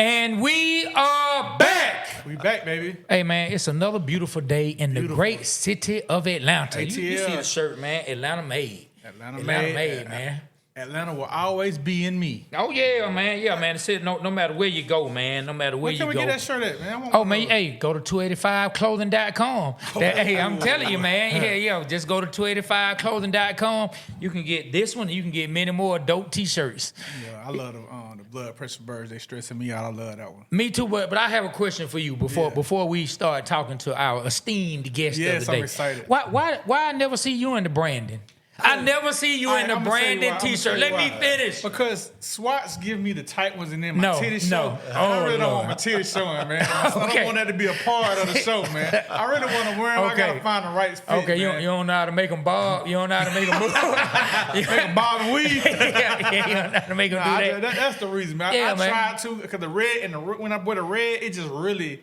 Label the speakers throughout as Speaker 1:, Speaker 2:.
Speaker 1: And we are back.
Speaker 2: We back, baby.
Speaker 1: Hey, man, it's another beautiful day in the great city of Atlanta. You see the shirt, man. Atlanta made.
Speaker 2: Atlanta made,
Speaker 1: man.
Speaker 2: Atlanta will always be in me.
Speaker 1: Oh, yeah, man. Yeah, man. It's no matter where you go, man. No matter where you go.
Speaker 2: Where can we get that shirt at, man?
Speaker 1: Oh, man, hey, go to 285clothing.com. Hey, I'm telling you, man. Yeah, just go to 285clothing.com. You can get this one. You can get many more dope T-shirts.
Speaker 2: Yeah, I love the blood pressure birds. They stressing me out. I love that one.
Speaker 1: Me too, but I have a question for you before we start talking to our esteemed guest of the day.
Speaker 2: Yes, I'm excited.
Speaker 1: Why I never see you in the branding? I never see you in the Brandon T-shirt. Let me finish.
Speaker 2: Because Swats give me the tight ones and then my titties show.
Speaker 1: I
Speaker 2: really don't want my titties showing, man. I don't want that to be a part of the show, man. I really want to wear them. I got to find the right fit,
Speaker 1: Okay,
Speaker 2: man.
Speaker 1: You don't know how to make them bob. You don't know how to make them move.
Speaker 2: Make them bob and weave.
Speaker 1: yeah, you don't know how to make them do that.
Speaker 2: That's the reason, man. I tried to, because the red and when I wear the red, it just really...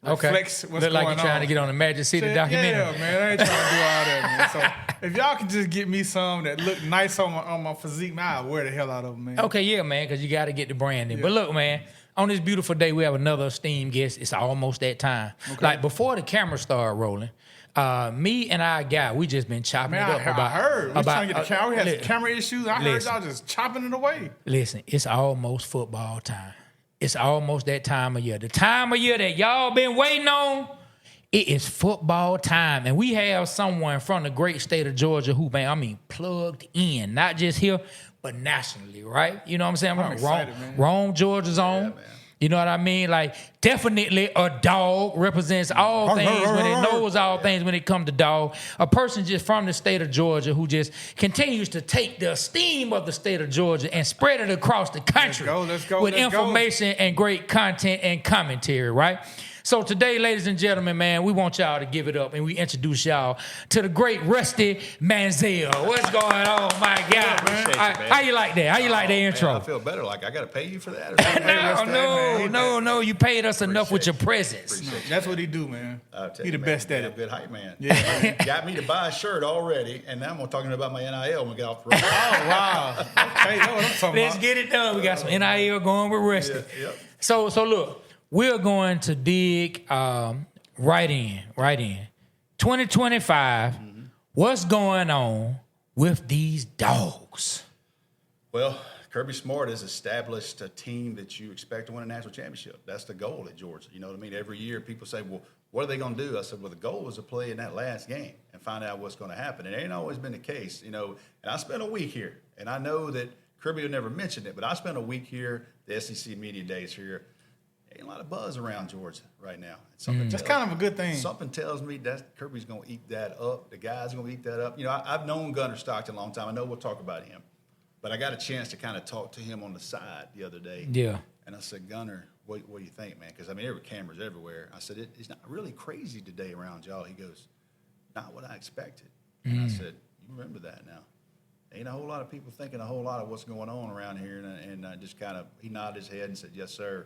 Speaker 2: reflects what's
Speaker 1: Look like
Speaker 2: going
Speaker 1: you're trying
Speaker 2: on.
Speaker 1: to get on the Magic City documentary.
Speaker 2: Yeah, man, I ain't trying to do all that, man. So if y'all can just get me some that look nice on my physique, man, I'll wear the hell out of them, man.
Speaker 1: Okay, yeah, man, because you got to get the branding. Yeah. But look, man, on this beautiful day, we have another esteemed guest. It's almost that time. Okay. Like, before the camera started rolling, me and our guy, we just been chopping it up about...
Speaker 2: I heard. We trying to get the camera. We had some camera issues. I heard y'all just chopping it away.
Speaker 1: Listen, it's almost football time. It's almost that time of year. The time of year that y'all been waiting on, it is football time. And we have someone from the great state of Georgia who, man, plugged in. Not just here, but nationally, right? You know what I'm saying?
Speaker 2: I'm excited, man.
Speaker 1: Rome, Georgia's on. Yeah, you know what I mean? Like, definitely a dog represents all things when it knows all things when it comes to dog. A person just from the state of Georgia who just continues to take the esteem of the state of Georgia and spread it across the country with information and great content and commentary, right? So today, ladies and gentlemen, man, we want y'all to give it up and we introduce y'all to the great Rusty Mansell. What's going on, my God? How you like that? How you like that intro?
Speaker 3: Man, I feel better. Like I got to pay you for that?
Speaker 1: No. You paid us enough with your presence.
Speaker 2: That's what he do, man. He the best at it.
Speaker 3: Good hype man. Yeah, got me to buy a shirt already, and now I'm talking about my NIL when we get off the road.
Speaker 2: Oh, wow. Okay, that's what I'm talking
Speaker 1: Let's get it done. We got some NIL going with Rusty.
Speaker 3: Yeah, yep.
Speaker 1: So look. We're going to dig right in. 2025, what's going on with these dogs?
Speaker 3: Well, Kirby Smart has established a team that you expect to win a national championship. That's the goal at Georgia. You know what I mean? Every year people say, well, what are they going to do? I said, well, the goal is to play in that last game and find out what's going to happen. And it ain't always been the case, you know. And I spent a week here, and I know that Kirby will never mention it, but I spent a week here, the SEC Media Days here. Ain't a lot of buzz around Georgia right now.
Speaker 2: That's kind of a good thing.
Speaker 3: Something tells me that Kirby's going to eat that up. The guys are going to eat that up. You know, I've known Gunnar Stockton a long time. I know we'll talk about him. But I got a chance to kind of talk to him on the side the other day.
Speaker 1: Yeah.
Speaker 3: And I said, Gunnar, what do you think, man? Because, there were cameras everywhere. I said, it's not really crazy today around y'all. He goes, not what I expected. And I said, you remember that now. Ain't a whole lot of people thinking a whole lot of what's going on around here. And I just kind of, he nodded his head and said, yes, sir.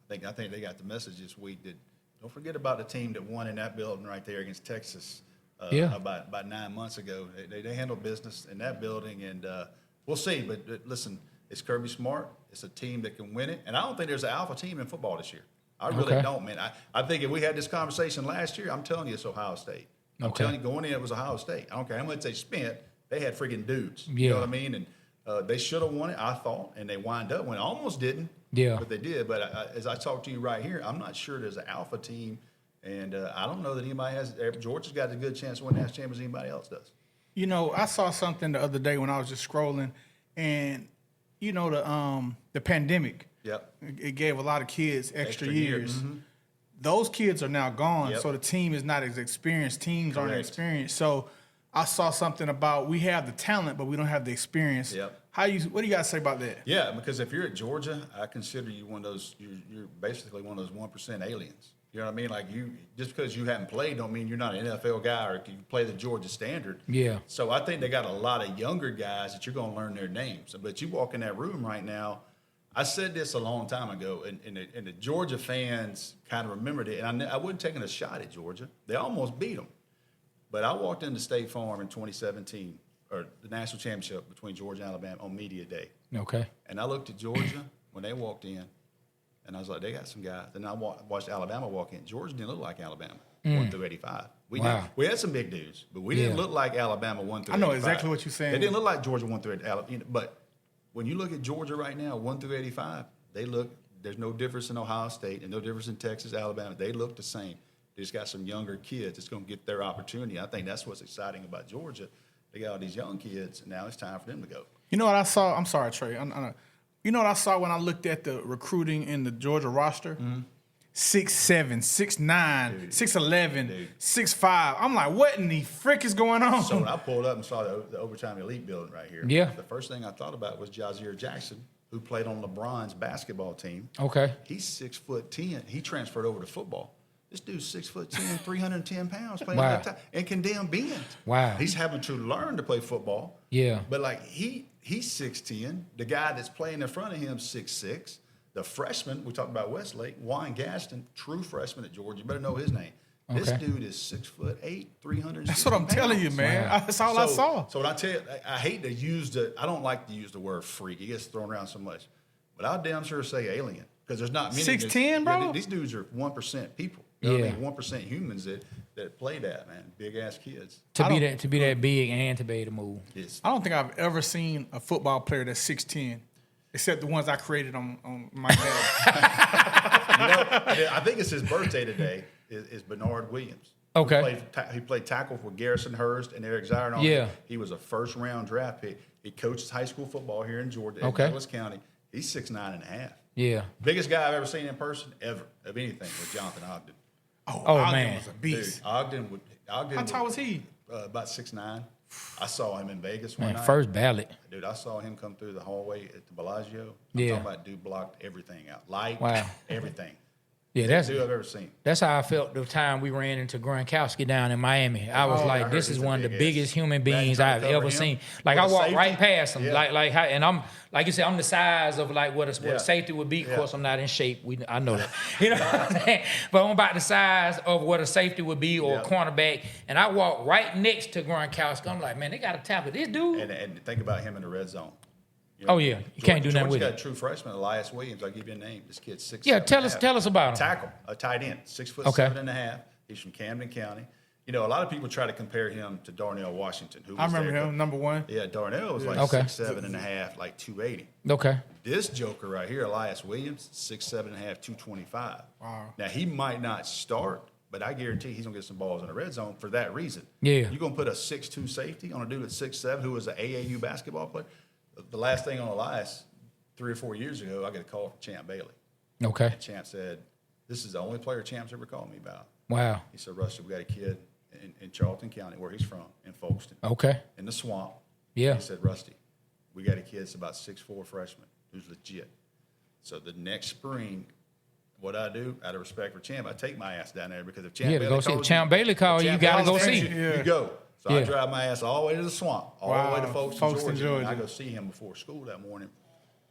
Speaker 3: I think they got the message this week that don't forget about the team that won in that building right there against Texas about 9 months ago. They handled business in that building, and we'll see. But listen, it's Kirby Smart. It's a team that can win it. And I don't think there's an alpha team in football this year. I really don't, man. I think if we had this conversation last year, I'm telling you it's Ohio State. I'm telling you going in it was Ohio State. I don't care how much they spent. They had freaking dudes. You know what I mean? And they should have won it, I thought, and they wind up winning. Almost didn't. Yeah, but they did. But as I talk to you right here, I'm not sure there's an alpha team, and I don't know that anybody has. Georgia's got a good chance to win national champions. Anybody else does.
Speaker 2: You know, I saw something the other day when I was just scrolling, and you know the pandemic.
Speaker 3: Yep.
Speaker 2: It gave a lot of kids extra years. Mm-hmm. Those kids are now gone, so the team is not as experienced. Teams aren't experienced. So I saw something about we have the talent, but we don't have the experience.
Speaker 3: Yep.
Speaker 2: What do you guys say about that?
Speaker 3: Yeah, because if you're at Georgia, I consider you one of those. You're basically one of those 1% aliens. You know what I mean? Like just because you haven't played, don't mean you're not an NFL guy or you play the Georgia standard.
Speaker 1: Yeah.
Speaker 3: So I think they got a lot of younger guys that you're going to learn their names. But you walk in that room right now. I said this a long time ago, and the Georgia fans kind of remembered it. And I wasn't taking a shot at Georgia. They almost beat them. But I walked into State Farm in 2017. Or the national championship between Georgia and Alabama on Media Day.
Speaker 1: Okay.
Speaker 3: And I looked at Georgia when they walked in, And I was like, they got some guys. And I watched Alabama walk in. Georgia didn't look like Alabama, 1 through 85. We had some big dudes, but we didn't look like Alabama 1 through 85.
Speaker 2: I know exactly what you're saying.
Speaker 3: They didn't look like Georgia 1 through 85. But when you look at Georgia right now, 1 through 85, they look, there's no difference in Ohio State and no difference in Texas, Alabama. They look the same. They just got some younger kids that's going to get their opportunity. I think that's what's exciting about Georgia. They got all these young kids, and now it's time for them to go.
Speaker 2: You know what I saw? I'm sorry, Trey. You know what I saw when I looked at the recruiting in the Georgia roster? 6'7", 6'9", 6'11", 6'5". I'm like, what in the frick is going on?
Speaker 3: So when I pulled up and saw the Overtime Elite building right here, the first thing I thought about was Jazeer Jackson, who played on LeBron's basketball team.
Speaker 1: Okay.
Speaker 3: He's 6'10". He transferred over to football. This dude's 6'10", 310 pounds playing at that time and can damn bend.
Speaker 1: Wow.
Speaker 3: He's having to learn to play football.
Speaker 1: Yeah.
Speaker 3: But like he's 6'10". The guy that's playing in front of him 6'6". The freshman, we talked about Westlake, Warren Gaston, true freshman at Georgia. You better know his name. Okay. This dude is 6'8", 300.
Speaker 2: That's what I'm telling you, man. Wow. That's all I saw.
Speaker 3: So when I tell you, I hate to use I don't like to use the word freak. It gets thrown around so much. But I'll damn sure say alien because there's not many.
Speaker 2: 6'10", bro?
Speaker 3: These dudes are 1% people. You know what I mean? 1% humans that play that, man. Big-ass kids.
Speaker 1: To be that big and to be able to move.
Speaker 3: Yes.
Speaker 2: I don't think I've ever seen a football player that's 6'10", except the ones I created on my dad.
Speaker 3: I think it's his birthday today, is Bernard Williams.
Speaker 1: Okay.
Speaker 3: He played tackle for Garrison Hurst and Eric Zion.
Speaker 1: Yeah.
Speaker 3: He was a first-round draft pick. He coached high school football here in Georgia, in Douglas County. He's 6'9.5".
Speaker 1: Yeah.
Speaker 3: Biggest guy I've ever seen in person, ever, of anything, was Jonathan Ogden.
Speaker 2: Ogden
Speaker 1: man.
Speaker 2: was a beast.
Speaker 3: Dude, Ogden
Speaker 2: How tall was he?
Speaker 3: About 6'9". I saw him in Vegas one night.
Speaker 1: First ballot.
Speaker 3: Dude, I saw him come through the hallway at the Bellagio. I'm talking about dude blocked everything out. Light, everything.
Speaker 1: Yeah, that's
Speaker 3: dude I've ever seen.
Speaker 1: That's how I felt the time we ran into Gronkowski down in Miami. I was like, this is one of the biggest human beings I've ever seen. Like I walked right past him, and I'm like you said, I'm the size of like what a safety would be. Of course, I'm not in shape. I know that. You know what I'm saying? But I'm about the size of what a safety would be or a cornerback. And I walked right next to Gronkowski. I'm like, man, they got to tackle this dude.
Speaker 3: And think about him in the red zone. You know,
Speaker 1: you can't do nothing with it.
Speaker 3: Georgia's got a true freshman, Elias Williams. I'll give you a name. This kid's 6'7".
Speaker 1: Yeah, tell us about him.
Speaker 3: Tackle, a tight end, 6'7.5". He's from Camden County. You know, a lot of people try to compare him to Darnell Washington, who was
Speaker 2: I remember him, number one.
Speaker 3: Yeah, Darnell was like 6'7.5", like 280.
Speaker 1: Okay.
Speaker 3: This joker right here, Elias Williams, 6'7.5", 225. Wow. Now he might not start, but I guarantee he's gonna get some balls in the red zone for that reason.
Speaker 1: Yeah.
Speaker 3: You're gonna put a 6'2" safety on a dude at 6'7" who was an AAU basketball player. The last thing on Elias, 3 or 4 years ago, I got a call from Champ Bailey.
Speaker 1: Okay.
Speaker 3: And Champ said, "This is the only player Champ's ever called me about."
Speaker 1: Wow.
Speaker 3: He said, "Rusty, we got a kid in Charlton County, where he's from, in Folkestone.
Speaker 1: Okay.
Speaker 3: In the swamp."
Speaker 1: Yeah.
Speaker 3: He said, "Rusty, we got a kid that's about 6'4" freshman who's legit." So the next spring, what I do, out of respect for Champ, I take my ass down there because if Champ Bailey calls
Speaker 1: if Champ Bailey calls you, got to go see.
Speaker 3: You go. So I drive my ass all the way to the swamp, all the way to Folkestone, Georgia. And I go see him before school that morning.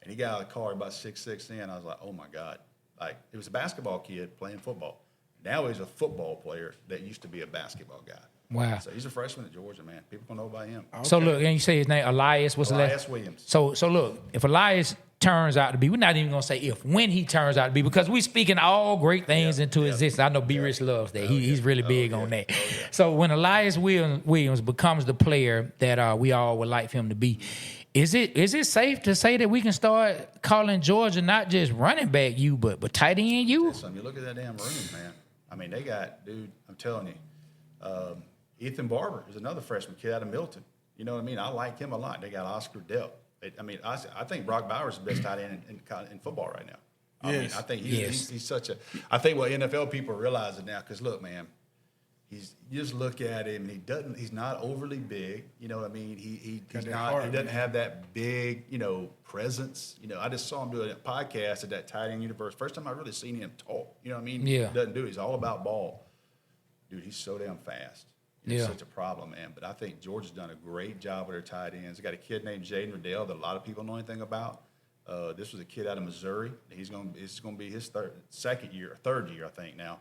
Speaker 3: And he got out of the car about 6'6" in. I was like, oh, my God. Like, it was a basketball kid playing football. Now he's a football player that used to be a basketball guy.
Speaker 1: Wow.
Speaker 3: So he's a freshman at Georgia, man. People gonna know about him.
Speaker 1: Okay. So, look, and you say his name, Elias. What's
Speaker 3: Elias Williams.
Speaker 1: So, look, if Elias turns out to be, we're not even going to say if, when he turns out to be, because we speaking all great things into existence. I know B. Rich loves that. He's really big on that. So when Elias Williams becomes the player that we all would like for him to be, is it safe to say that we can start calling Georgia not just running back you, but tight end you?
Speaker 3: You look at that damn room, man. I mean, they got, dude, I'm telling you, Ethan Barber is another freshman kid out of Milton. You know what I mean? I like him a lot. They got Oscar Delp. I mean, I think Brock Bowers is the best tight end in football right now. I mean, I think he's such a. I think what NFL people realize it now, because look, man, you just look at him. He's not overly big. You know what I mean? He doesn't have that big, presence. I just saw him do a podcast at that tight end universe. First time I really seen him talk. You know what I mean?
Speaker 1: Yeah.
Speaker 3: He doesn't do it. He's all about ball. Dude, he's so damn fast. It's such a problem, man. But I think Georgia's done a great job with their tight ends. They got a kid named Jaden Riddell that a lot of people know anything about. This was a kid out of Missouri. It's going to be his third year, I think now.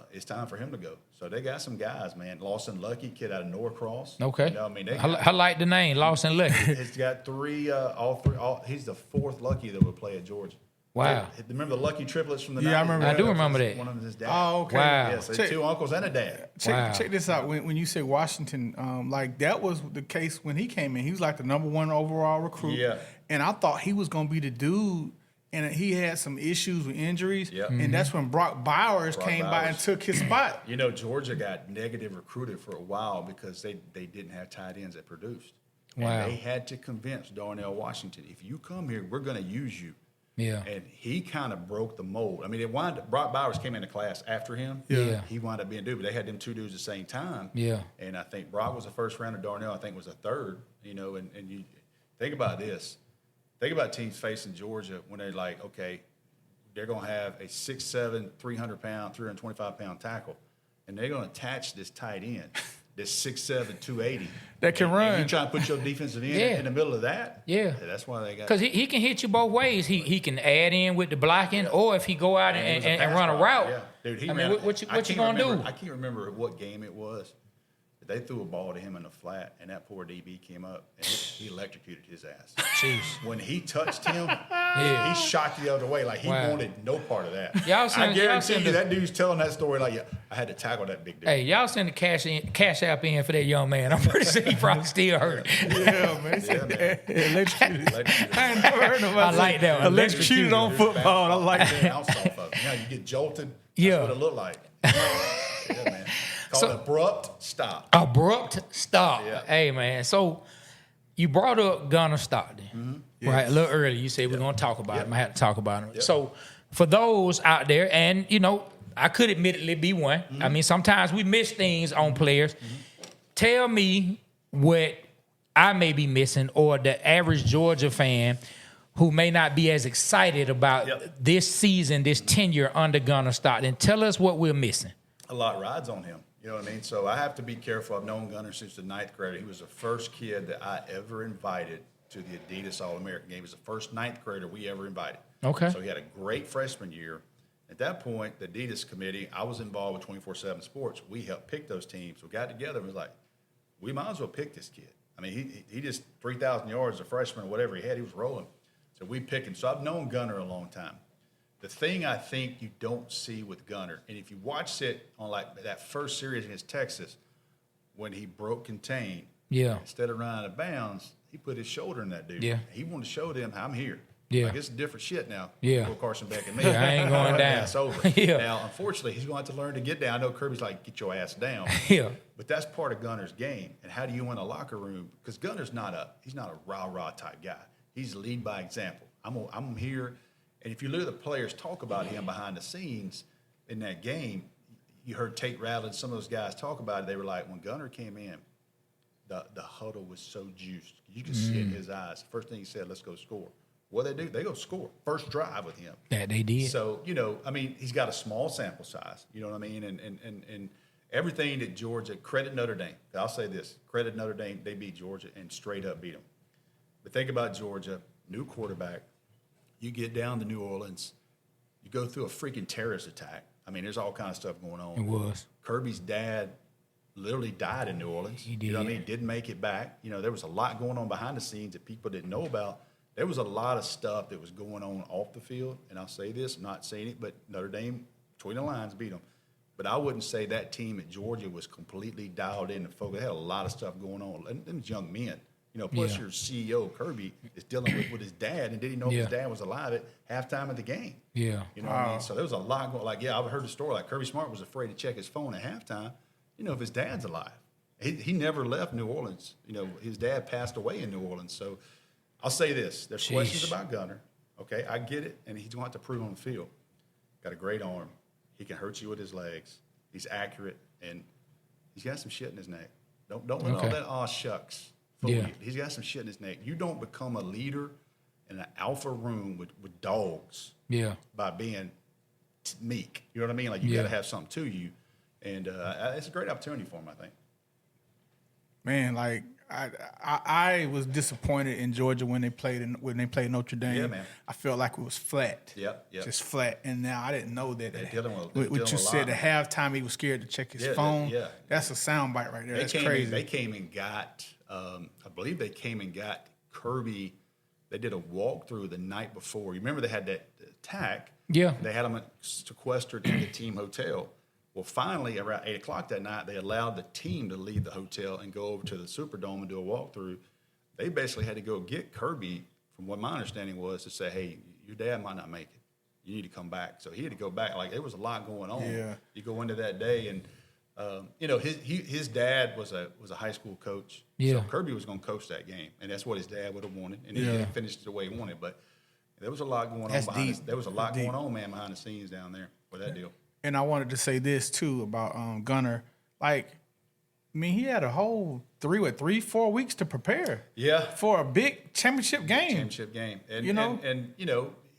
Speaker 3: It's time for him to go. So they got some guys, man. Lawson Lucky, kid out of Norcross.
Speaker 1: Okay.
Speaker 3: I mean,
Speaker 1: I like the name, Lawson Lucky.
Speaker 3: He's got three. He's the fourth Lucky that would play at Georgia.
Speaker 1: Wow.
Speaker 3: Remember the Lucky Triplets from the 90s?
Speaker 2: Yeah, I remember.
Speaker 1: I do remember that.
Speaker 3: One of them is his dad.
Speaker 2: Oh, okay.
Speaker 1: Wow.
Speaker 3: Yeah, so 2 uncles and a dad.
Speaker 2: Check this out. When you say Washington, like that was the case when he came in. He was like the #1 overall recruit.
Speaker 3: Yeah.
Speaker 2: And I thought he was going to be the dude. And he had some issues with injuries.
Speaker 3: Yep.
Speaker 2: And that's when Brock Bowers came by and took his spot.
Speaker 3: You know, Georgia got negative recruited for a while because they didn't have tight ends that produced.
Speaker 1: Wow.
Speaker 3: And they had to convince Darnell Washington, if you come here, we're going to use you.
Speaker 1: Yeah.
Speaker 3: And he kind of broke the mold. I mean, Brock Bowers came into class after him.
Speaker 1: Yeah.
Speaker 3: He wound up being a dude, but they had them 2 dudes at the same time.
Speaker 1: Yeah.
Speaker 3: And I think Brock was a first rounder. Darnell, I think, was a third. You know, and you think about this. Think about teams facing Georgia when they're like, okay, they're going to have a 6'7", 300-pound, 325-pound tackle, and they're going to attach this tight end, this 6'7", 280.
Speaker 2: That can run.
Speaker 3: And you try to put your defensive end in the middle of that?
Speaker 1: Yeah.
Speaker 3: That's why they got.
Speaker 1: Because he can hit you both ways. He can add in with the blocking, or if he go out and run a route.
Speaker 3: Yeah. Dude,
Speaker 1: I mean, what you going to do?
Speaker 3: I can't remember what game it was. They threw a ball to him in the flat, and that poor DB came up, and he electrocuted his ass.
Speaker 1: Jeez.
Speaker 3: When he touched him,
Speaker 1: Yeah.
Speaker 3: he shot the other way. Like, he
Speaker 1: Wow.
Speaker 3: wanted no part of that.
Speaker 1: Y'all
Speaker 3: I guarantee
Speaker 1: send
Speaker 3: you
Speaker 1: the-
Speaker 3: that dude's telling that story like, yeah, I had to tackle that big dude.
Speaker 1: Hey, y'all send the cash app in for that young man. I'm pretty sure he probably still hurt.
Speaker 2: Yeah, man.
Speaker 3: Yeah, man.
Speaker 2: Electrocuted.
Speaker 3: Electrocuted.
Speaker 2: I ain't never heard nobody
Speaker 1: I like
Speaker 2: say
Speaker 1: that one.
Speaker 2: electrocuted on football. I like that.
Speaker 3: Bounce off of it. You know, you get jolted.
Speaker 1: Yeah.
Speaker 3: That's what it looked like. Yeah, man. Called abrupt stop.
Speaker 1: Abrupt stop.
Speaker 3: Yeah.
Speaker 1: Hey, man. So you brought up Gunnar Stockton, right? A little earlier. You said we're going to talk about him. I had to talk about him.
Speaker 3: Yep.
Speaker 1: So for those out there, and, you know, I could admittedly be one. I mean, sometimes we miss things on players. Tell me what I may be missing, or the average Georgia fan who may not be as excited about this season, this tenure under Gunnar Stockton. Tell us what we're missing.
Speaker 3: A lot rides on him. You know what I mean? So I have to be careful. I've known Gunnar since the 9th grade. He was the first kid that I ever invited to the Adidas All-American game. He was the first 9th grader we ever invited.
Speaker 1: Okay.
Speaker 3: So he had a great freshman year. At that point, the Adidas committee, I was involved with 24/7 Sports. We helped pick those teams. We got together and was like, we might as well pick this kid. I mean, he just 3,000 yards as a freshman or whatever he had, he was rolling. So we picked him. So I've known Gunnar a long time. The thing I think you don't see with Gunnar, and if you watch it on like that first series against Texas, when he broke contain, instead of running out of bounds, he put his shoulder in that dude.
Speaker 1: Yeah.
Speaker 3: He wanted to show them, I'm here.
Speaker 1: Yeah.
Speaker 3: Like, it's different shit now.
Speaker 1: Yeah.
Speaker 3: Will Carson Beck and me.
Speaker 1: Yeah, I ain't going down.
Speaker 3: It's over.
Speaker 1: Yeah.
Speaker 3: Now, unfortunately, he's going to have to learn to get down. I know Kirby's like, get your ass down.
Speaker 1: Yeah.
Speaker 3: But that's part of Gunnar's game. And how do you win a locker room? Because Gunnar's not a rah-rah type guy. He's lead by example. I'm here. And if you look at the players talk about him behind the scenes in that game, you heard Tate Rattle and some of those guys talk about it. They were like, when Gunnar came in, the huddle was so juiced. You could see it in his eyes. First thing he said, let's go score. What they do? They go score. First drive with him.
Speaker 1: That they did.
Speaker 3: So, you know, I mean, he's got a small sample size. You know what I mean? And everything that Georgia, credit Notre Dame. I'll say this. Credit Notre Dame. They beat Georgia and straight up beat them. But think about Georgia, new quarterback. You get down to New Orleans, you go through a freaking terrorist attack. I mean, there's all kinds of stuff going on.
Speaker 1: It was.
Speaker 3: Kirby's dad literally died in New Orleans.
Speaker 1: He did.
Speaker 3: You know what I mean? Didn't make it back. You know, there was a lot going on behind the scenes that people didn't know about. There was a lot of stuff that was going on off the field. And I'll say this, I'm not saying it, but Notre Dame, between the lines, beat them. But I wouldn't say that team at Georgia was completely dialed in and focused. They had a lot of stuff going on. And them young men. You know, plus your CEO, Kirby, is dealing with his dad, and didn't know if his dad was alive at halftime of the game.
Speaker 1: Yeah.
Speaker 3: You know what I mean? So there was a lot going on. Like, I've heard the story. Like, Kirby Smart was afraid to check his phone at halftime, you know, if his dad's alive. He never left New Orleans. You know, his dad passed away in New Orleans. So I'll say this. There's questions about Gunnar. Okay, I get it, and he's going to have to prove on the field. Got a great arm. He can hurt you with his legs. He's accurate, and he's got some shit in his neck. Don't let all that aw shucks.
Speaker 1: Yeah.
Speaker 3: He's got some shit in his neck. You don't become a leader in an alpha room with dogs by being meek. You know what I mean? Like, you got to have something to you. And it's a great opportunity for him, I think.
Speaker 2: Man, like I was disappointed in Georgia when they played Notre Dame.
Speaker 3: Yeah, man.
Speaker 2: I felt like it was flat.
Speaker 3: Yep.
Speaker 2: Just flat. And now I didn't know that.
Speaker 3: What
Speaker 2: you said at halftime he was scared to check his phone. That's a soundbite right there. That's crazy.
Speaker 3: They came and got, I believe they came and got Kirby. They did a walkthrough the night before. You remember they had that attack.
Speaker 1: Yeah.
Speaker 3: They had them sequestered in the team hotel. Well, finally, around 8 o'clock that night, they allowed the team to leave the hotel and go over to the Superdome and do a walkthrough. They basically had to go get Kirby, from what my understanding was, to say, hey, your dad might not make it. You need to come back. So he had to go back. Like, there was a lot going on.
Speaker 2: Yeah.
Speaker 3: You go into that day, and, his dad was a high school coach.
Speaker 1: Yeah.
Speaker 3: So Kirby was going to coach that game, and that's what his dad would have wanted. And he didn't finish it the way he wanted. But there was a lot going on. There was a lot going on, man, behind the scenes down there with that deal.
Speaker 2: And I wanted to say this too about Gunner. Like, I mean, he had a whole 4 weeks to prepare.
Speaker 3: Yeah.
Speaker 2: For a big championship game.
Speaker 3: And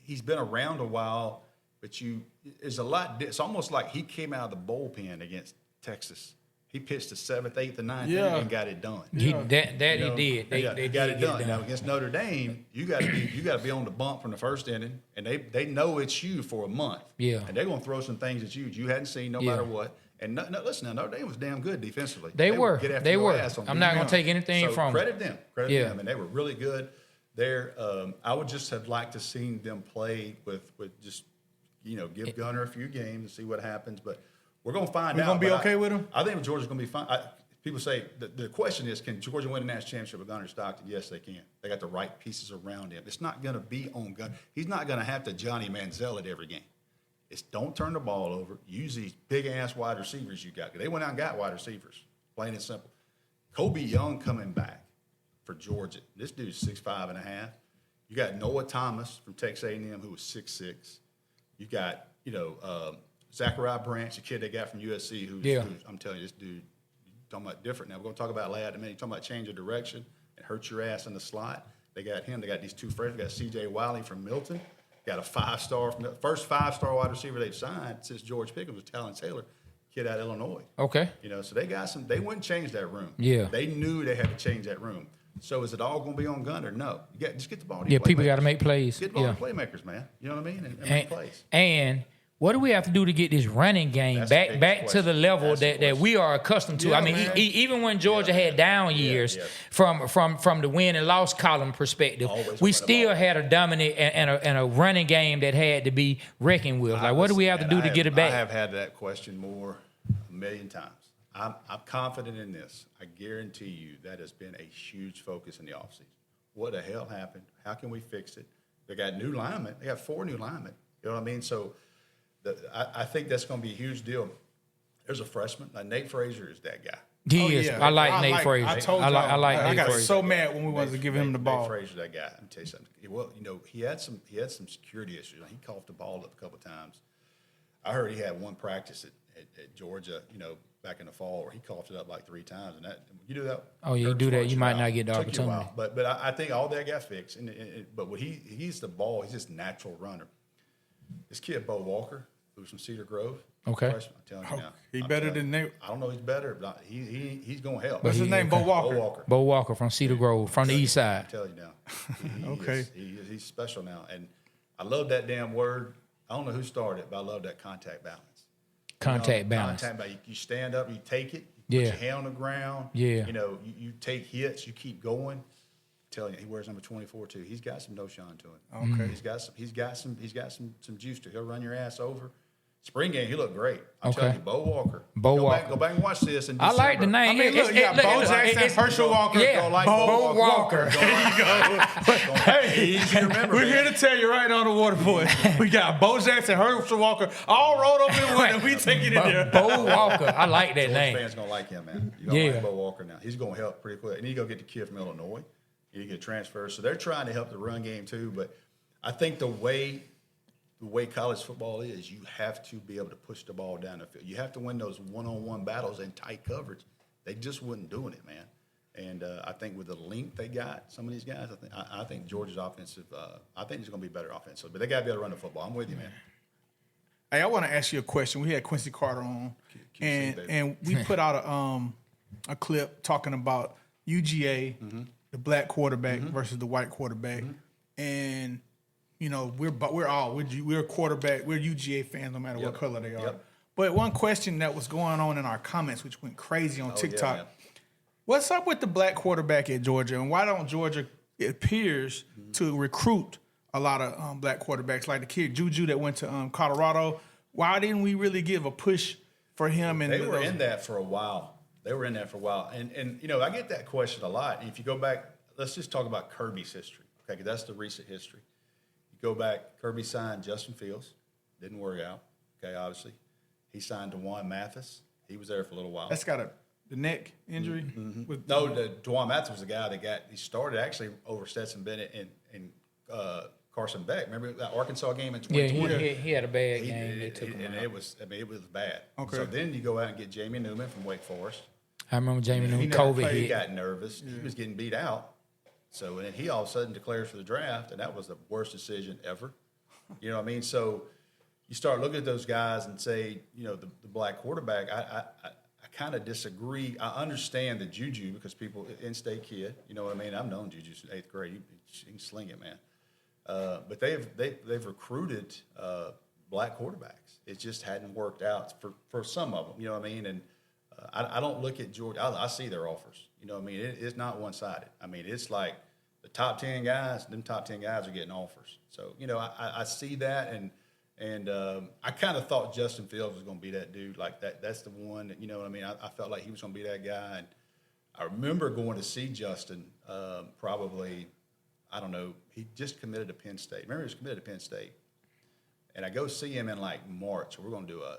Speaker 3: he's been around a while, but there's a lot. It's almost like he came out of the bullpen against Texas. He pitched the 7th, 8th, and 9th inning and got it done.
Speaker 1: He did.
Speaker 3: They got it done. Now against Notre Dame, you got to be on the bump from the first inning, and they know it's you for a month.
Speaker 1: Yeah,
Speaker 3: and they're going to throw some things at you hadn't seen no matter what. And listen, now Notre Dame was damn good defensively.
Speaker 1: They were.
Speaker 3: Ass on
Speaker 1: I'm not going to take anything from
Speaker 3: credit them. Credit them, and they were really good there. I would just have liked to seen them play with just give Gunner a few games and see what happens, but. We're going to find out.
Speaker 2: We're going to be okay with him?
Speaker 3: I think Georgia's going to be fine. People say, the question is, can Georgia win the national championship with Gunner Stockton? Yes, they can. They got the right pieces around him. It's not going to be on Gunner. He's not going to have to Johnny Mansell at every game. It's don't turn the ball over. Use these big-ass wide receivers you got. They went out and got wide receivers, plain and simple. Kobe Young coming back for Georgia. This dude's 6'5.5". You got Noah Thomas from Texas A&M, who was 6'6". You got, Zachariah Branch, the kid they got from USC, who's I'm telling you, this dude, talking about different now. We're going to talk about Ladd in a minute. You're talking about change of direction and hurt your ass in the slot. They got him. They got these two freshmen. They got C.J. Wiley from Milton. Got a 5-star, from the first 5-star wide receiver they've signed since George Pickens was Talon Taylor, kid out of Illinois. Okay. So they got some. They wouldn't change that room. Yeah. They knew they had to change that room. So is it all going to be on Gunner? No. Just get the ball to your
Speaker 1: people got to make plays.
Speaker 3: Get the ball to playmakers, man. You know what I mean? And make plays.
Speaker 1: And what do we have to do to get this running game back to the level that we are accustomed to? I mean, even when Georgia had down years from the win and loss column perspective, we still had a dominant and a running game that had to be reckoned with. Like, what do we have to do to get it back?
Speaker 3: I have had that question more a million times. I'm confident in this. I guarantee you that has been a huge focus in the offseason. What the hell happened? How can we fix it? They got new linemen. They got 4 new linemen. You know what I mean? So I think that's going to be a huge deal. There's a freshman. Nate Frazier is that guy.
Speaker 1: He is. I like Nate Frazier.
Speaker 2: I told you. I got so mad when we wanted to give him the ball.
Speaker 3: Nate Frazier, that guy. Let me tell you something. Well, he had some security issues. He coughed the ball up a couple of times. I heard he had one practice at Georgia, back in the fall, where he coughed it up like 3 times. And that you do that.
Speaker 1: Oh, you do that, you might not get the opportunity.
Speaker 3: But I think all that got fixed. But what he's the ball. He's just natural runner. This kid, Bo Walker, who's from Cedar Grove.
Speaker 1: Okay.
Speaker 3: Freshman, I'm telling you now.
Speaker 2: He better than Nate.
Speaker 3: I don't know he's better, but he's going to help.
Speaker 2: What's his name? Bo Walker.
Speaker 3: Bo Walker.
Speaker 1: Bo Walker from Cedar Grove, from the east side.
Speaker 3: I'm telling you now. He's special now. And I love that damn word. I don't know who started it, but I love that contact balance.
Speaker 1: Contact balance.
Speaker 3: You stand up, you take it, you put your hand on the ground.
Speaker 1: Yeah.
Speaker 3: You take hits, you keep going. I'm telling you, he wears number 24 too. He's got some no-shine to him.
Speaker 2: Okay.
Speaker 3: He's got some juice to. He'll run your ass over. Spring game, he looked great. I'm telling you, Bo Walker.
Speaker 1: Walker.
Speaker 3: Go back and watch this.
Speaker 1: I like the name.
Speaker 2: I mean, look, you got Bo Jackson, Herschel Walker.
Speaker 1: Yeah, Bo Walker.
Speaker 2: There you go. Hey,
Speaker 3: easy to remember.
Speaker 2: We're here to tell you right on the Waterboyz. We got Bo Jackson, Herschel Walker, all rolled up in one, and we take it in there.
Speaker 1: Bo Walker. I like that name.
Speaker 3: Fans gonna like him, man. You gonna like Bo Walker now. He's gonna help pretty quick. And you go get the kid from Illinois. You get transfers. So they're trying to help the run game too. But I think the way college football is, you have to be able to push the ball down the field. You have to win those one-on-one battles in tight coverage. They just wasn't doing it, man. And I think with the length they got, some of these guys, I think Georgia's offensive. I think it's going to be better offensive, but they got to be able to run the football. I'm with you, man.
Speaker 2: Hey, I want to ask you a question. We had Quincy Carter on, and we put out a clip talking about UGA, the black quarterback versus the white quarterback, and we're quarterback, we're UGA fans no matter what color they are. Yep. But one question that was going on in our comments, which went crazy on TikTok, what's up with the black quarterback at Georgia, and why don't Georgia, it appears, to recruit a lot of black quarterbacks, like the kid Juju that went to Colorado. Why didn't we really give a push for him? And
Speaker 3: they were in that for a while. And I get that question a lot. And if you go back, let's just talk about Kirby's history. Okay, 'cause that's the recent history. You go back, Kirby signed Justin Fields, didn't work out. Okay, obviously, he signed DeJuan Mathis. He was there for a little while.
Speaker 2: That's got the neck injury.
Speaker 3: DeJuan Mathis was the guy that he started actually over Stetson Bennett and Carson Beck. Remember that Arkansas game in 2020?
Speaker 1: Yeah, he had a bad game.
Speaker 3: It was bad.
Speaker 2: Okay.
Speaker 3: So then you go out and get Jamie Newman from Wake Forest.
Speaker 1: I remember Jamie Newman,
Speaker 2: never
Speaker 1: COVID
Speaker 2: played.
Speaker 3: He
Speaker 1: hit.
Speaker 3: got nervous. He was getting beat out. So then he all of a sudden declares for the draft, and that was the worst decision ever. You know what I mean? So you start looking at those guys and say, the black quarterback, I kind of disagree. I understand the Juju because people, in-state kid, you know what I mean? I've known Juju since 8th grade. He can sling it, man. But they've recruited black quarterbacks. It just hadn't worked out for some of them. You know what I mean? And I don't look at Georgia. I see their offers. You know what I mean? It's not one-sided. I mean, it's like the top 10 guys. Them top 10 guys are getting offers. So I see that, and I kind of thought Justin Fields was going to be that dude. Like that's the one that, you know what I mean? I felt like he was going to be that guy. And I remember going to see Justin probably. I don't know. He just committed to Penn State. Remember, he was committed to Penn State. And I go see him in like March. We're going to do a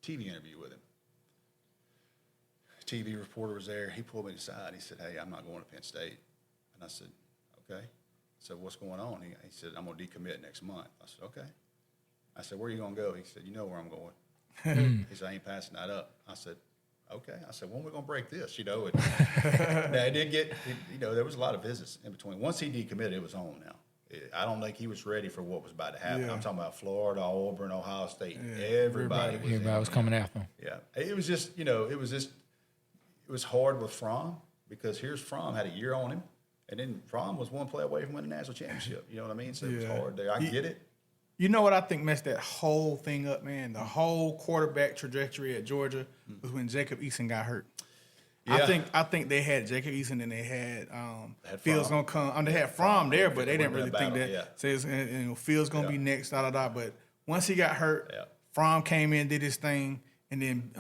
Speaker 3: TV interview with him. TV reporter was there. He pulled me aside. He said, "Hey, I'm not going to Penn State." And I said, "Okay." I said, "What's going on?" He said, "I'm going to decommit next month." I said, "Okay." I said, "Where are you going to go?" He said, "You know where I'm going." He said, "I ain't passing that up." I said, "Okay." I said, "When are we going to break this?" And now I did get, there was a lot of visits in between. Once he decommitted, it was on now. I don't think he was ready for what was about to happen.
Speaker 2: Yeah.
Speaker 3: I'm talking about Florida, Auburn, Ohio State.
Speaker 2: Yeah.
Speaker 3: Everybody
Speaker 1: was coming after him.
Speaker 3: Yeah. It was just, it was hard with Fromm because here's Fromm had a year on him. And then Fromm was one play away from winning the national championship. You know what I mean? So it was hard there. I get it.
Speaker 2: You know what I think messed that whole thing up, man? The whole quarterback trajectory at Georgia was when Jacob Eason got hurt.
Speaker 3: Yeah.
Speaker 2: I think they had Jacob Eason and they had Fields gonna come. They had Fromm there, but they didn't really think that.
Speaker 3: Yeah.
Speaker 2: So Fields gonna be next. But once he got hurt, Fromm came in, did his thing, and then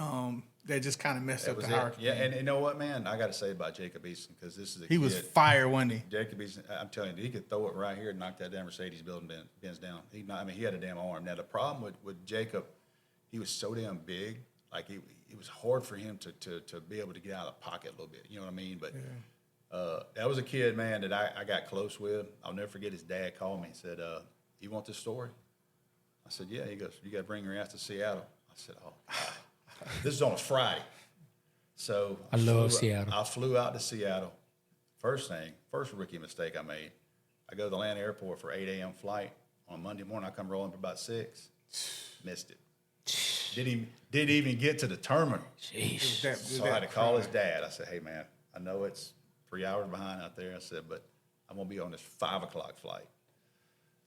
Speaker 2: that just kind of messed up the hierarchy.
Speaker 3: Yeah, and you know what, man? I got to say about Jacob Eason because this is a kid.
Speaker 2: He was fire, wasn't he?
Speaker 3: Jacob Eason, I'm telling you, he could throw it right here and knock that damn Mercedes building Benz down. He had a damn arm. Now the problem with Jacob, he was so damn big. Like it was hard for him to be able to get out of the pocket a little bit. You know what I mean? But that was a kid, man, that I got close with. I'll never forget his dad called me and said, "You want this story?" I said, "Yeah." He goes, "You got to bring your ass to Seattle." I said, "Oh, God." This is on a Friday. So
Speaker 1: I love Seattle.
Speaker 3: I flew out to Seattle. First rookie mistake I made. I go to the Atlanta airport for 8 a.m. flight. On Monday morning, I come rolling for about 6. Missed it. Didn't even get to the terminal.
Speaker 1: Jeez.
Speaker 3: So I had to call his dad. I said, "Hey, man, I know it's 3 hours behind out there." I said, "But I'm going to be on this 5 o'clock flight."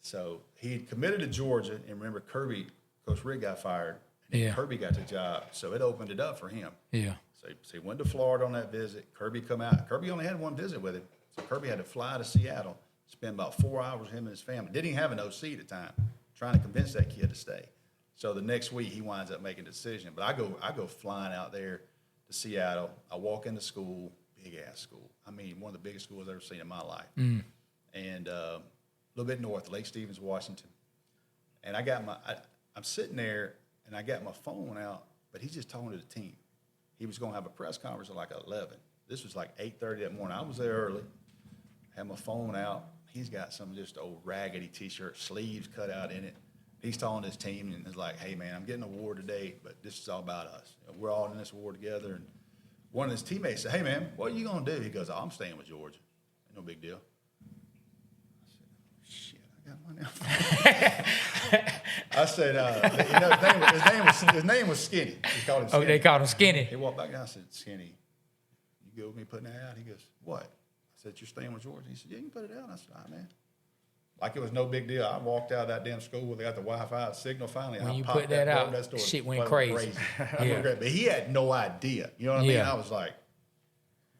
Speaker 3: So he had committed to Georgia. And remember, Coach Rick got fired. And Kirby got the job. So it opened it up for him.
Speaker 1: Yeah.
Speaker 3: So he went to Florida on that visit. Kirby come out. Kirby only had one visit with him. So Kirby had to fly to Seattle, spend about 4 hours with him and his family. Didn't even have an OC at the time, trying to convince that kid to stay. So the next week he winds up making a decision. But I go flying out there to Seattle. I walk into school, big ass school. I mean, one of the biggest schools I've ever seen in my life. And a little bit north, Lake Stevens, Washington. And I'm sitting there and I got my phone out, but he's just talking to the team. He was going to have a press conference at like 11. This was like 8:30 that morning. I was there early. Had my phone out. He's got some just old raggedy T-shirt, sleeves cut out in it. He's telling his team and is like, "Hey, man, I'm getting an award today, but this is all about us. We're all in this war together." And one of his teammates said, "Hey, man, what are you going to do?" He goes, "Oh, I'm staying with Georgia. Ain't no big deal." I said, "Oh, shit, I got money on." I said, his name was Skinny. He called him Skinny.
Speaker 1: Oh, they called him Skinny.
Speaker 3: He walked back down. I said, "Skinny, you good with me putting that out?" He goes, "What?" I said, "You're staying with Georgia." He said, "Yeah, you can put it out." I said, "All right, man." Like it was no big deal. I walked out of that damn school where they got the Wi-Fi signal finally.
Speaker 1: When you put that out, shit went crazy.
Speaker 3: Yeah. But he had no idea. You know what I mean? I was like,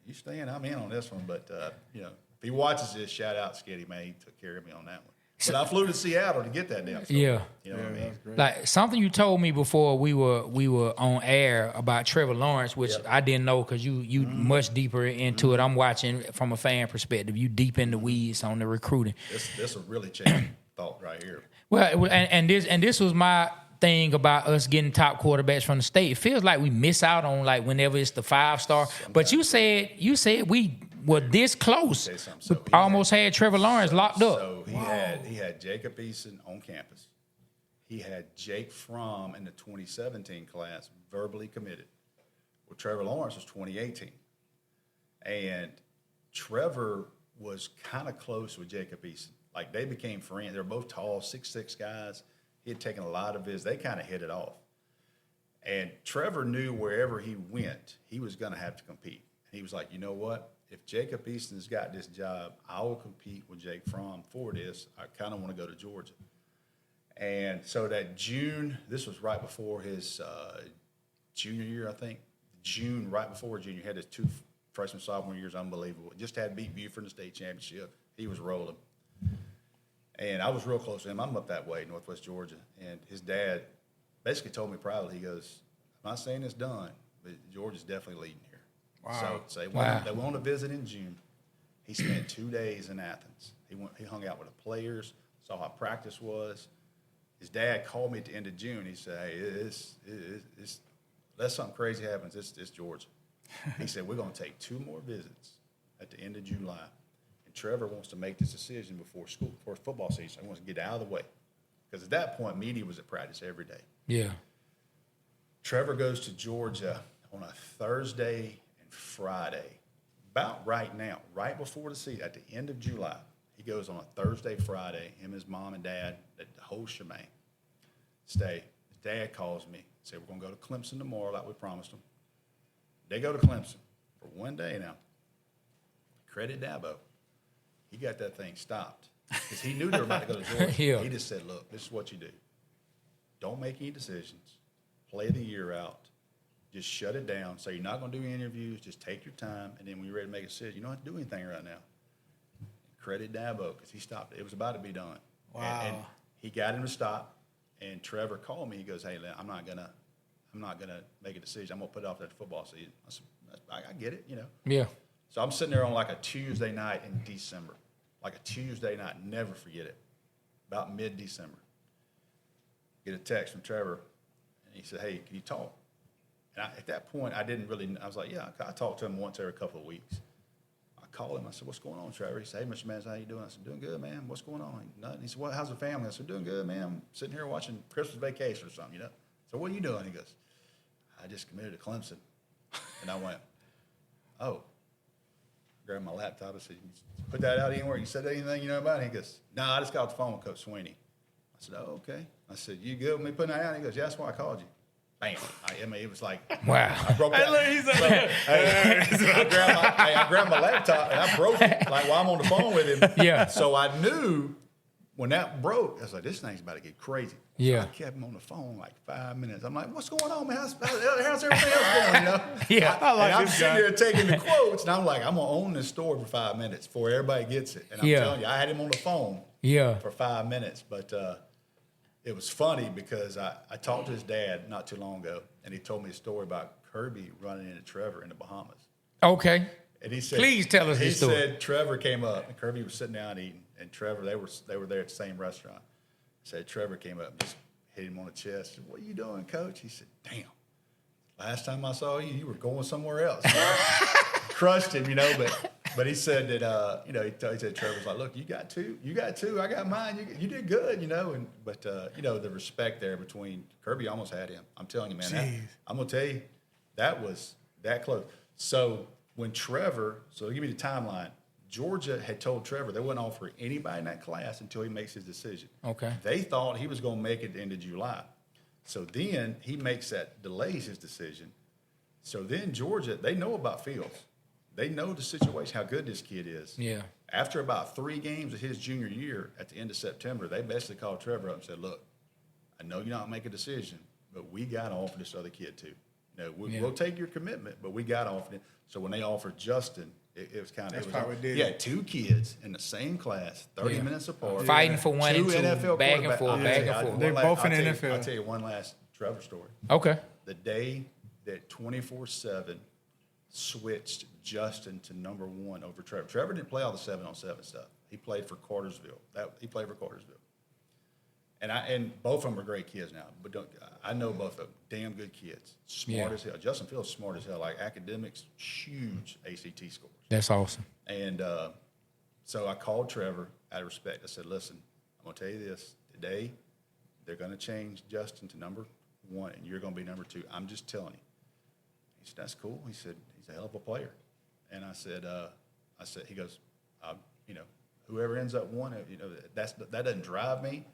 Speaker 3: "You staying? I'm in on this one." But, if he watches this, shout out Skitty, man. He took care of me on that one. But I flew to Seattle to get that damn story.
Speaker 1: Yeah.
Speaker 3: You know what I mean?
Speaker 1: Like something you told me before we were on air about Trevor Lawrence, which I didn't know because you much deeper into it. I'm watching from a fan perspective. You deep in the weeds on the recruiting.
Speaker 3: This will really change thought right here.
Speaker 1: Well, and this was my thing about us getting top quarterbacks from the state. It feels like we miss out on like whenever it's the 5-star. But you said we were this close. We almost had Trevor Lawrence locked up.
Speaker 3: So he had Jacob Eason on campus. He had Jake Fromm in the 2017 class verbally committed. Well, Trevor Lawrence was 2018. And Trevor was kind of close with Jacob Eason. Like they became friends. They're both tall, 6'6" guys. He had taken a lot of his. They kind of hit it off. And Trevor knew wherever he went, he was going to have to compete. And he was like, you know what? If Jacob Easton's got this job, I will compete with Jake Fromm for this. I kind of want to go to Georgia. And so that June, this was right before his junior year, I think. June, right before junior, had his 2 freshman, sophomore years, unbelievable. Just had beat Buford in the state championship. He was rolling. And I was real close to him. I'm up that way, Northwest Georgia. And his dad basically told me privately, he goes, I'm not saying it's done, but Georgia's definitely leading here. Wow. So they went on a visit in June. He spent 2 days in Athens. He hung out with the players, saw how practice was. His dad called me at the end of June. He said, hey, it's unless something crazy happens, it's Georgia. He said, we're going to take 2 more visits at the end of July. Trevor wants to make this decision before football season. He wants to get out of the way. Because at that point, media was at practice every day.
Speaker 1: Yeah.
Speaker 3: Trevor goes to Georgia on a Thursday and Friday. About right now, right before the season, at the end of July, he goes on a Thursday, Friday, him, his mom and dad, the whole shebang. Stay. His dad calls me, said, we're going to go to Clemson tomorrow like we promised him. They go to Clemson for 1 day now. Credit Dabo. He got that thing stopped because he knew they were about to go to Georgia.
Speaker 1: Yeah.
Speaker 3: He just said, look, this is what you do. Don't make any decisions. Play the year out. Just shut it down. Say you're not going to do interviews. Just take your time. And then when you're ready to make a decision, you don't have to do anything right now. Credit Dabo because he stopped it. It was about to be done.
Speaker 2: Wow.
Speaker 3: And he got him to stop. And Trevor called me. He goes, hey, I'm not gonna make a decision. I'm going to put it off that football season. I said, I get it, you know.
Speaker 1: Yeah.
Speaker 3: So I'm sitting there on like a Tuesday night in December. Like a Tuesday night, never forget it. About mid-December. Get a text from Trevor, and he said, hey, can you talk? And at that point, I was like, yeah, I talk to him once every couple of weeks. I called him, I said, what's going on, Trevor? He said, hey, Mr. Mansell, how you doing? I said, doing good, man. What's going on? Nothing. He said, well, how's the family? I said, doing good, man. I'm sitting here watching Christmas Vacation or something, you know. So what are you doing? He goes, I just committed to Clemson. And I went, oh. Grabbed my laptop. I said, you put that out anywhere? You said anything you know about it? He goes, no, I just got off the phone with Coach Sweeney. I said, oh, okay. I said, you good with me putting that out? He goes, yeah, that's why I called you. Bam. I mean, it was like,
Speaker 1: wow.
Speaker 3: I broke that. I grabbed my laptop and I broke it like while I'm on the phone with him.
Speaker 1: Yeah.
Speaker 3: So I knew when that broke, I was like, this thing's about to get crazy.
Speaker 1: Yeah.
Speaker 3: So I kept him on the phone like 5 minutes. I'm like, what's going on, man? How's everything else going, you know?
Speaker 1: Yeah.
Speaker 3: And I'm sitting there taking the quotes, and I'm like, I'm going to own this story for 5 minutes before everybody gets it. And I'm telling you, I had him on the phone for 5 minutes. But it was funny because I talked to his dad not too long ago, and he told me a story about Kirby running into Trevor in the Bahamas.
Speaker 1: Okay.
Speaker 3: And he said,
Speaker 1: please tell us this story.
Speaker 3: He said Trevor came up, and Kirby was sitting down eating, and Trevor, they were there at the same restaurant. Said Trevor came up and just hit him on the chest. Said, what are you doing, Coach? He said, damn, last time I saw you, you were going somewhere else. Crushed him, you know, but he said that, you know, he said Trevor's like, look, you got two, I got mine, you did good, you know, but you know, the respect there between Kirby almost had him. I'm telling you, man, I'm going to tell you, that was that close. So when Trevor, so give me the timeline, Georgia had told Trevor they wouldn't offer anybody in that class until he makes his decision. Okay. They thought he was going to make it at the end of July. So then he delays his decision. So then Georgia, they know about Fields. They know the situation, how good this kid is. Yeah. After about 3 games of his junior year at the end of September, they basically called Trevor up and said, look, I know you're not making a decision, but we got to offer this other kid too. You We'll take your commitment, but we got offered it. So when they offered Justin, it was kind of two kids in the same class, 30 minutes apart,
Speaker 1: fighting for 1 and 2,
Speaker 3: NFL
Speaker 1: back and forth, back and forth.
Speaker 2: They're both in the NFL.
Speaker 3: I'll tell you one last Trevor story.
Speaker 1: Okay.
Speaker 3: The day that 24/7 switched Justin to number 1 over Trevor. Trevor didn't play all the 7-on-7 stuff. He played for Cartersville. And both of them are great kids now. But I know both of them. Damn good kids. Smart as hell. Justin Fields smart as hell. Like academics, huge ACT scores.
Speaker 1: That's awesome.
Speaker 3: And so I called Trevor out of respect. I said, listen, I'm going to tell you this. Today, they're going to change Justin to number 1, and you're going to be number 2. I'm just telling you. He said, that's cool. He said, he's a hell of a player. And I said, he goes, whoever ends up 1, that doesn't drive me,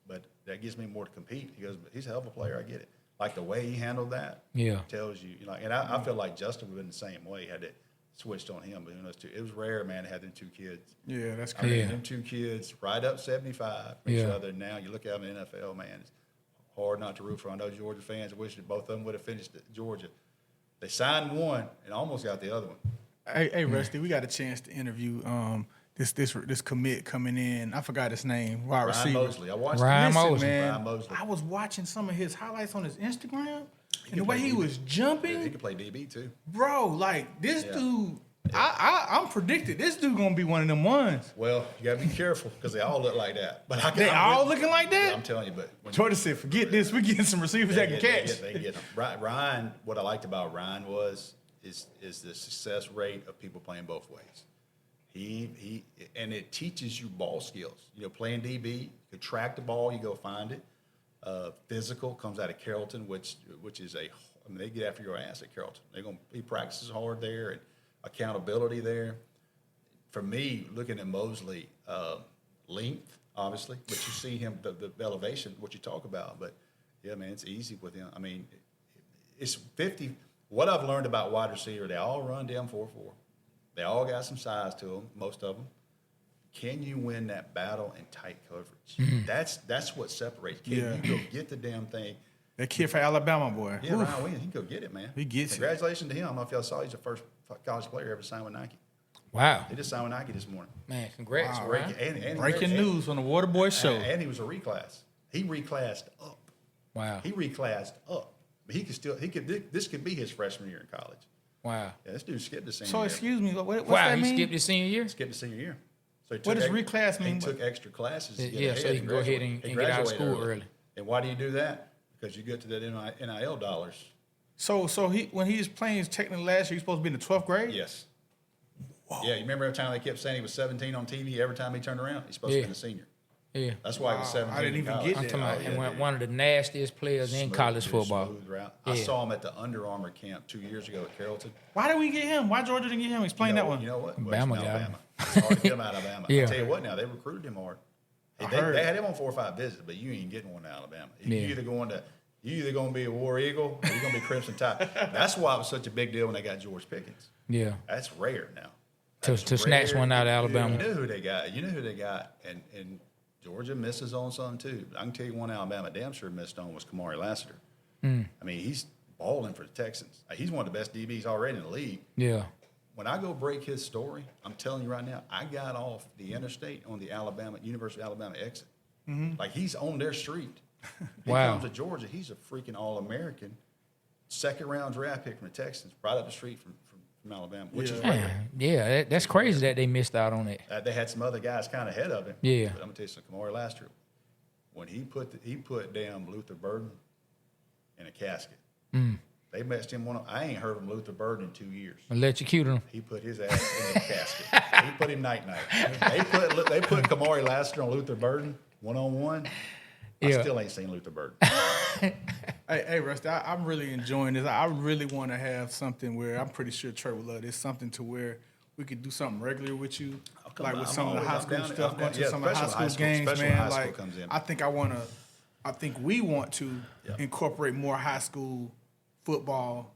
Speaker 3: but that gives me more to compete. He goes, but he's a hell of a player. I get it. Like the way he handled that tells you, and I feel like Justin would have been the same way. He had it switched on him, but it was rare, man, to have them 2 kids.
Speaker 2: Yeah, that's crazy.
Speaker 3: Them 2 kids right up 75 for each other. Now you look at them in the NFL, man, it's hard not to root for. I know Georgia fans wish that both of them would have finished at Georgia. They signed one and almost got the other one.
Speaker 2: Hey, Rusty, we got a chance to interview this commit coming in. I forgot his name. Wide receiver.
Speaker 3: Mosley. I watched
Speaker 1: Ryan Mosley.
Speaker 2: Man,
Speaker 3: Ryan Mosley.
Speaker 2: I was watching some of his highlights on his Instagram, and the way he was jumping.
Speaker 3: He could play DB too.
Speaker 2: Bro, like this dude. I'm predicted this dude gonna be one of them ones.
Speaker 3: Well, you gotta be careful because they all look like that. But
Speaker 2: they all looking like that.
Speaker 3: Yeah, I'm telling you. But
Speaker 2: Jordan said, "Forget this. We're getting some receivers that can catch."
Speaker 3: They get them. Ryan. What I liked about Ryan is the success rate of people playing both ways. He and it teaches you ball skills. Playing DB, you can track the ball, you go find it. Physical comes out of Carrollton, which is they get after your ass at Carrollton. He practices hard there and accountability there. For me, looking at Mosley, length obviously, but you see him the elevation, what you talk about. But yeah, man, it's easy with him. I mean, it's 50. What I've learned about wide receiver, they all run down 4-4. They all got some size to them, most of them. Can you win that battle in tight coverage? Mm-hmm. That's what separates. Can you go get the damn thing?
Speaker 2: That kid for Alabama, boy.
Speaker 3: Yeah, Ryan Williams, he can go get it, man.
Speaker 2: He gets
Speaker 3: Congratulations to him. I don't know if y'all saw he's the first college player ever signed with Nike.
Speaker 1: Wow.
Speaker 3: He just signed with Nike this morning.
Speaker 1: Man, congrats.
Speaker 2: Wow,
Speaker 1: Ryan.
Speaker 3: And
Speaker 2: breaking news on the Waterboyz Show.
Speaker 3: And he was a reclass. He reclassed up.
Speaker 1: Wow.
Speaker 3: He reclassed up. But this could be his freshman year in college.
Speaker 1: Wow.
Speaker 3: Yeah, this dude skipped the senior year.
Speaker 2: So, excuse me, what's that mean?
Speaker 1: He skipped his senior year?
Speaker 3: Skipped the senior year. So
Speaker 2: what does reclass mean?
Speaker 3: He took extra classes.
Speaker 1: So he can go ahead and get out of school early.
Speaker 3: And why do you do that? Because you get to that NIL dollars.
Speaker 2: So when he was playing technically last year, he's supposed to be in the 12th grade?
Speaker 3: Yes. Whoa. Yeah, you remember every time they kept saying he was 17 on TV, every time he turned around, he's supposed to be a senior.
Speaker 1: Yeah.
Speaker 3: That's why he was 17.
Speaker 2: I didn't even get that.
Speaker 1: I'm talking about one of the nastiest players in college football.
Speaker 3: I saw him at the Under Armour camp 2 years ago at Carrollton.
Speaker 2: Why did we get him? Why Georgia didn't get him? Explain that one.
Speaker 3: You know what?
Speaker 1: Bama got him.
Speaker 3: It's hard to get him out of Alabama. I'll tell you what now, they recruited him hard. They had him on 4 or 5 visits, but you ain't getting one out of Alabama. You're either going to be a War Eagle or you're going to be Crimson Tide. That's why it was such a big deal when they got George Pickens.
Speaker 1: Yeah.
Speaker 3: That's rare now.
Speaker 1: To snatch one out of Alabama.
Speaker 3: You know who they got. And Georgia misses on some too. I can tell you one Alabama damn sure missed on was Kamari Lassiter. I mean, he's balling for the Texans. He's one of the best DBs already in the league. Yeah. When I go break his story, I'm telling you right now, I got off the interstate on the University of Alabama exit. Mm-hmm. Like he's on their street. He comes to Georgia. He's a freaking All-American, second-round draft pick from the Texans, right up the street from Alabama, which is rare.
Speaker 1: Yeah, that's crazy that they missed out on it.
Speaker 3: They had some other guys kind of ahead of him.
Speaker 1: Yeah.
Speaker 3: But I'm going to tell you something, Kamari Lassiter, when he put damn Luther Burden in a casket. They messed him I ain't heard from Luther Burden in 2 years.
Speaker 1: Electrocuted him.
Speaker 3: He put his ass in a casket. He put him night-night. They put Kamari Lassiter on Luther Burden one-on-one. I still ain't seen Luther Burden.
Speaker 2: Hey, Rusty, I'm really enjoying this. I really want to have something where I'm pretty sure Trey would love this, something to where we could do something regular with you, like with some of the high school stuff, going to some of the high school games, man. Like, I think we want to incorporate more high school football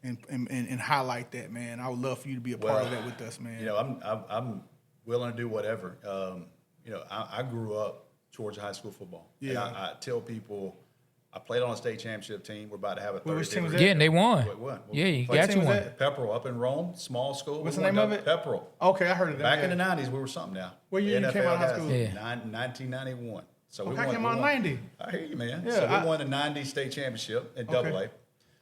Speaker 2: and highlight that, man. I would love for you to be a part of that with us, man.
Speaker 3: I'm willing to do whatever. I grew up towards high school football. Yeah. And I tell people I played on a state championship team. We're about to have a third.
Speaker 2: Which team was that?
Speaker 1: Yeah, and they won.
Speaker 3: We won.
Speaker 1: Yeah, you
Speaker 2: What
Speaker 1: got
Speaker 2: team
Speaker 1: you
Speaker 2: was
Speaker 1: one.
Speaker 2: that?
Speaker 3: Pepperell up in Rome, small school.
Speaker 2: What's
Speaker 3: We
Speaker 2: the name
Speaker 3: won
Speaker 2: of it?
Speaker 3: Pepperell.
Speaker 2: Okay, I heard of that.
Speaker 3: Back
Speaker 2: yeah.
Speaker 3: in the 90s, we were something now.
Speaker 2: What year you came out of high
Speaker 3: guys,
Speaker 2: school?
Speaker 1: Yeah.
Speaker 3: 1991. So
Speaker 2: Okay, I came out in 90.
Speaker 3: I hear you, man.
Speaker 2: Yeah,
Speaker 3: so we
Speaker 2: I-
Speaker 3: won the 90 state championship in
Speaker 2: Okay.
Speaker 3: Double A.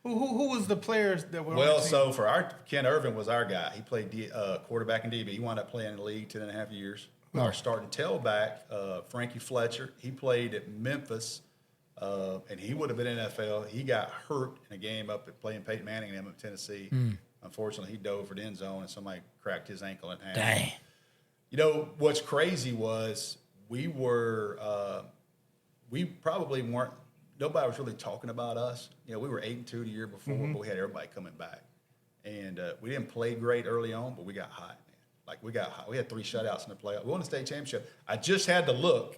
Speaker 2: Who was the players that were on
Speaker 3: Well,
Speaker 2: the team?
Speaker 3: so for Ken Irvin was our guy. He played quarterback in DB. He wound up playing in the league 10.5 years. Our starting tailback, Frankie Fletcher, he played at Memphis, and he would have been in NFL. He got hurt in a game up at playing Peyton Manning and him in Tennessee. Unfortunately, he dove for the end zone, and somebody cracked his ankle in half.
Speaker 1: Dang.
Speaker 3: You know, what's crazy was we probably weren't, nobody was really talking about us. You know, we were 8-2 the year before, but we had everybody coming back. And we didn't play great early on, but we got hot, man. Like, we got hot. We had 3 shutouts in the playoffs. We won the state championship. I just had to look.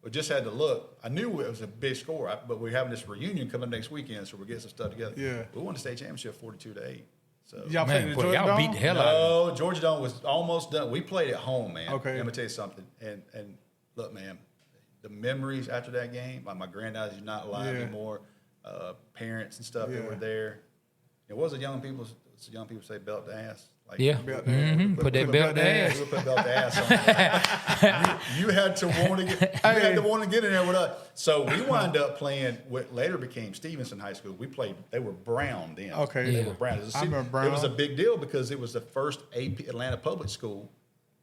Speaker 3: I knew it was a big score, but we're having this reunion coming next weekend, so we're getting some stuff together.
Speaker 2: Yeah.
Speaker 3: We won the state championship 42-8. So
Speaker 2: Y'all played in
Speaker 1: Man,
Speaker 2: the
Speaker 1: boy,
Speaker 2: Georgia
Speaker 1: y'all
Speaker 2: Dome?
Speaker 1: beat the hell out of
Speaker 3: no, Georgia Dome was almost done. We played at home, man.
Speaker 2: Okay.
Speaker 3: Let me tell you something. And look, man, the memories after that game, like my granddad is not alive
Speaker 2: Yeah.
Speaker 3: anymore, parents and stuff that
Speaker 2: Yeah.
Speaker 3: were there. It was young people say belt to ass. Like,
Speaker 1: Yeah.
Speaker 2: Belt-
Speaker 1: Put that belt to ass.
Speaker 3: we put belt to ass on. you had to want to get. You had to want to get in there with us. So we wound up playing what later became Stevenson High School. We played. They were Brown then.
Speaker 2: Okay.
Speaker 3: They
Speaker 2: Yeah.
Speaker 3: were Brown. It was,
Speaker 2: I remember Brown.
Speaker 3: It was a big deal because it was the first AP Atlanta public school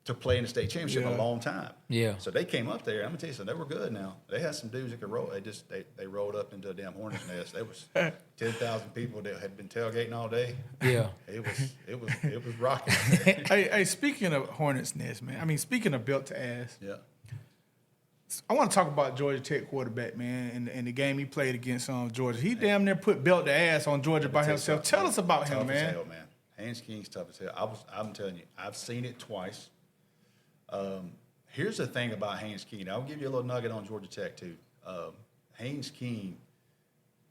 Speaker 3: to play in the state championship in
Speaker 2: Yeah.
Speaker 3: a long time.
Speaker 1: Yeah.
Speaker 3: So they came up there. I'm gonna tell you something. They were good. Now they had some dudes that could roll. They rolled up into a damn hornet's nest. There was 10,000 people that had been tailgating all day.
Speaker 1: Yeah.
Speaker 3: It was rocking.
Speaker 2: Hey, speaking of Hornets Nest, man. I mean, speaking of belt to ass,
Speaker 3: Yeah.
Speaker 2: I want to talk about Georgia Tech quarterback, man, and the game he played against Georgia. He damn near put belt to ass on Georgia by himself. Tell us about him,
Speaker 3: Tough as
Speaker 2: man.
Speaker 3: hell, man. Haynes King's tough as hell. I'm telling you, I've seen it twice. Here's the thing about Haynes King. I'll give you a little nugget on Georgia Tech too. Haynes King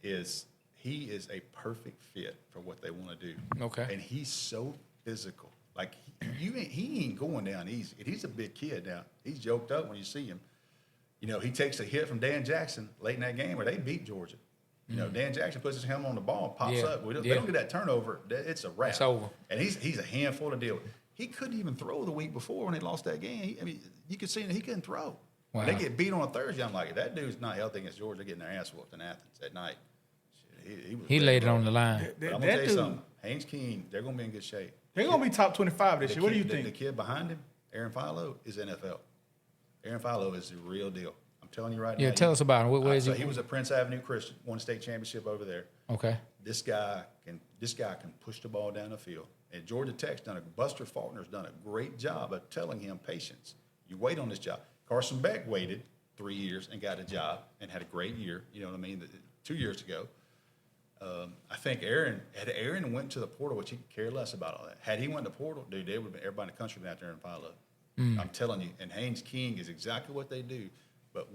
Speaker 3: is a perfect fit for what they want to do.
Speaker 1: Okay.
Speaker 3: And he's so physical. Like he ain't going down easy. And he's a big kid now. He's joked up when you see him. You know, he takes a hit from Dan Jackson late in that game where they beat Georgia. You know, Dan Jackson puts his helmet on the ball and pops
Speaker 1: Yeah.
Speaker 3: up. They
Speaker 1: Yeah.
Speaker 3: don't get that turnover. It's a wrap.
Speaker 1: It's over.
Speaker 3: And he's a handful to deal with. He couldn't even throw the week before when they lost that game. I mean, you could see that he couldn't throw. When they
Speaker 1: Wow.
Speaker 3: get beat on a Thursday, I'm like, that dude's not healthy against Georgia. They're getting their ass whooped in Athens at night. Shit,
Speaker 1: He laid it on the line.
Speaker 3: But I'm
Speaker 2: That
Speaker 3: going to tell you
Speaker 2: dude-
Speaker 3: something. Haynes King, they're going to be in good shape.
Speaker 2: They're going to be top 25 this year. What do you
Speaker 3: The
Speaker 2: think?
Speaker 3: kid behind him, Aaron Philo, is NFL. Aaron Philo is the real deal. I'm telling you right now.
Speaker 1: Yeah, tell us about him. What is
Speaker 3: so
Speaker 1: he?
Speaker 3: he was at Prince Avenue Christian, won a state championship over there.
Speaker 1: Okay.
Speaker 3: This guy can push the ball down the field. And Georgia Tech's Buster Faulkner's done a great job of telling him patience. You wait on this job. Carson Beck waited 3 years and got a job and had a great year. You know what I mean? 2 years ago. I think Aaron went to the portal, which he could care less about all that. Had he went to the portal, dude, they would have been, everybody in the country would have been out there and Philo. I'm telling you. And Haynes King is exactly what they do. But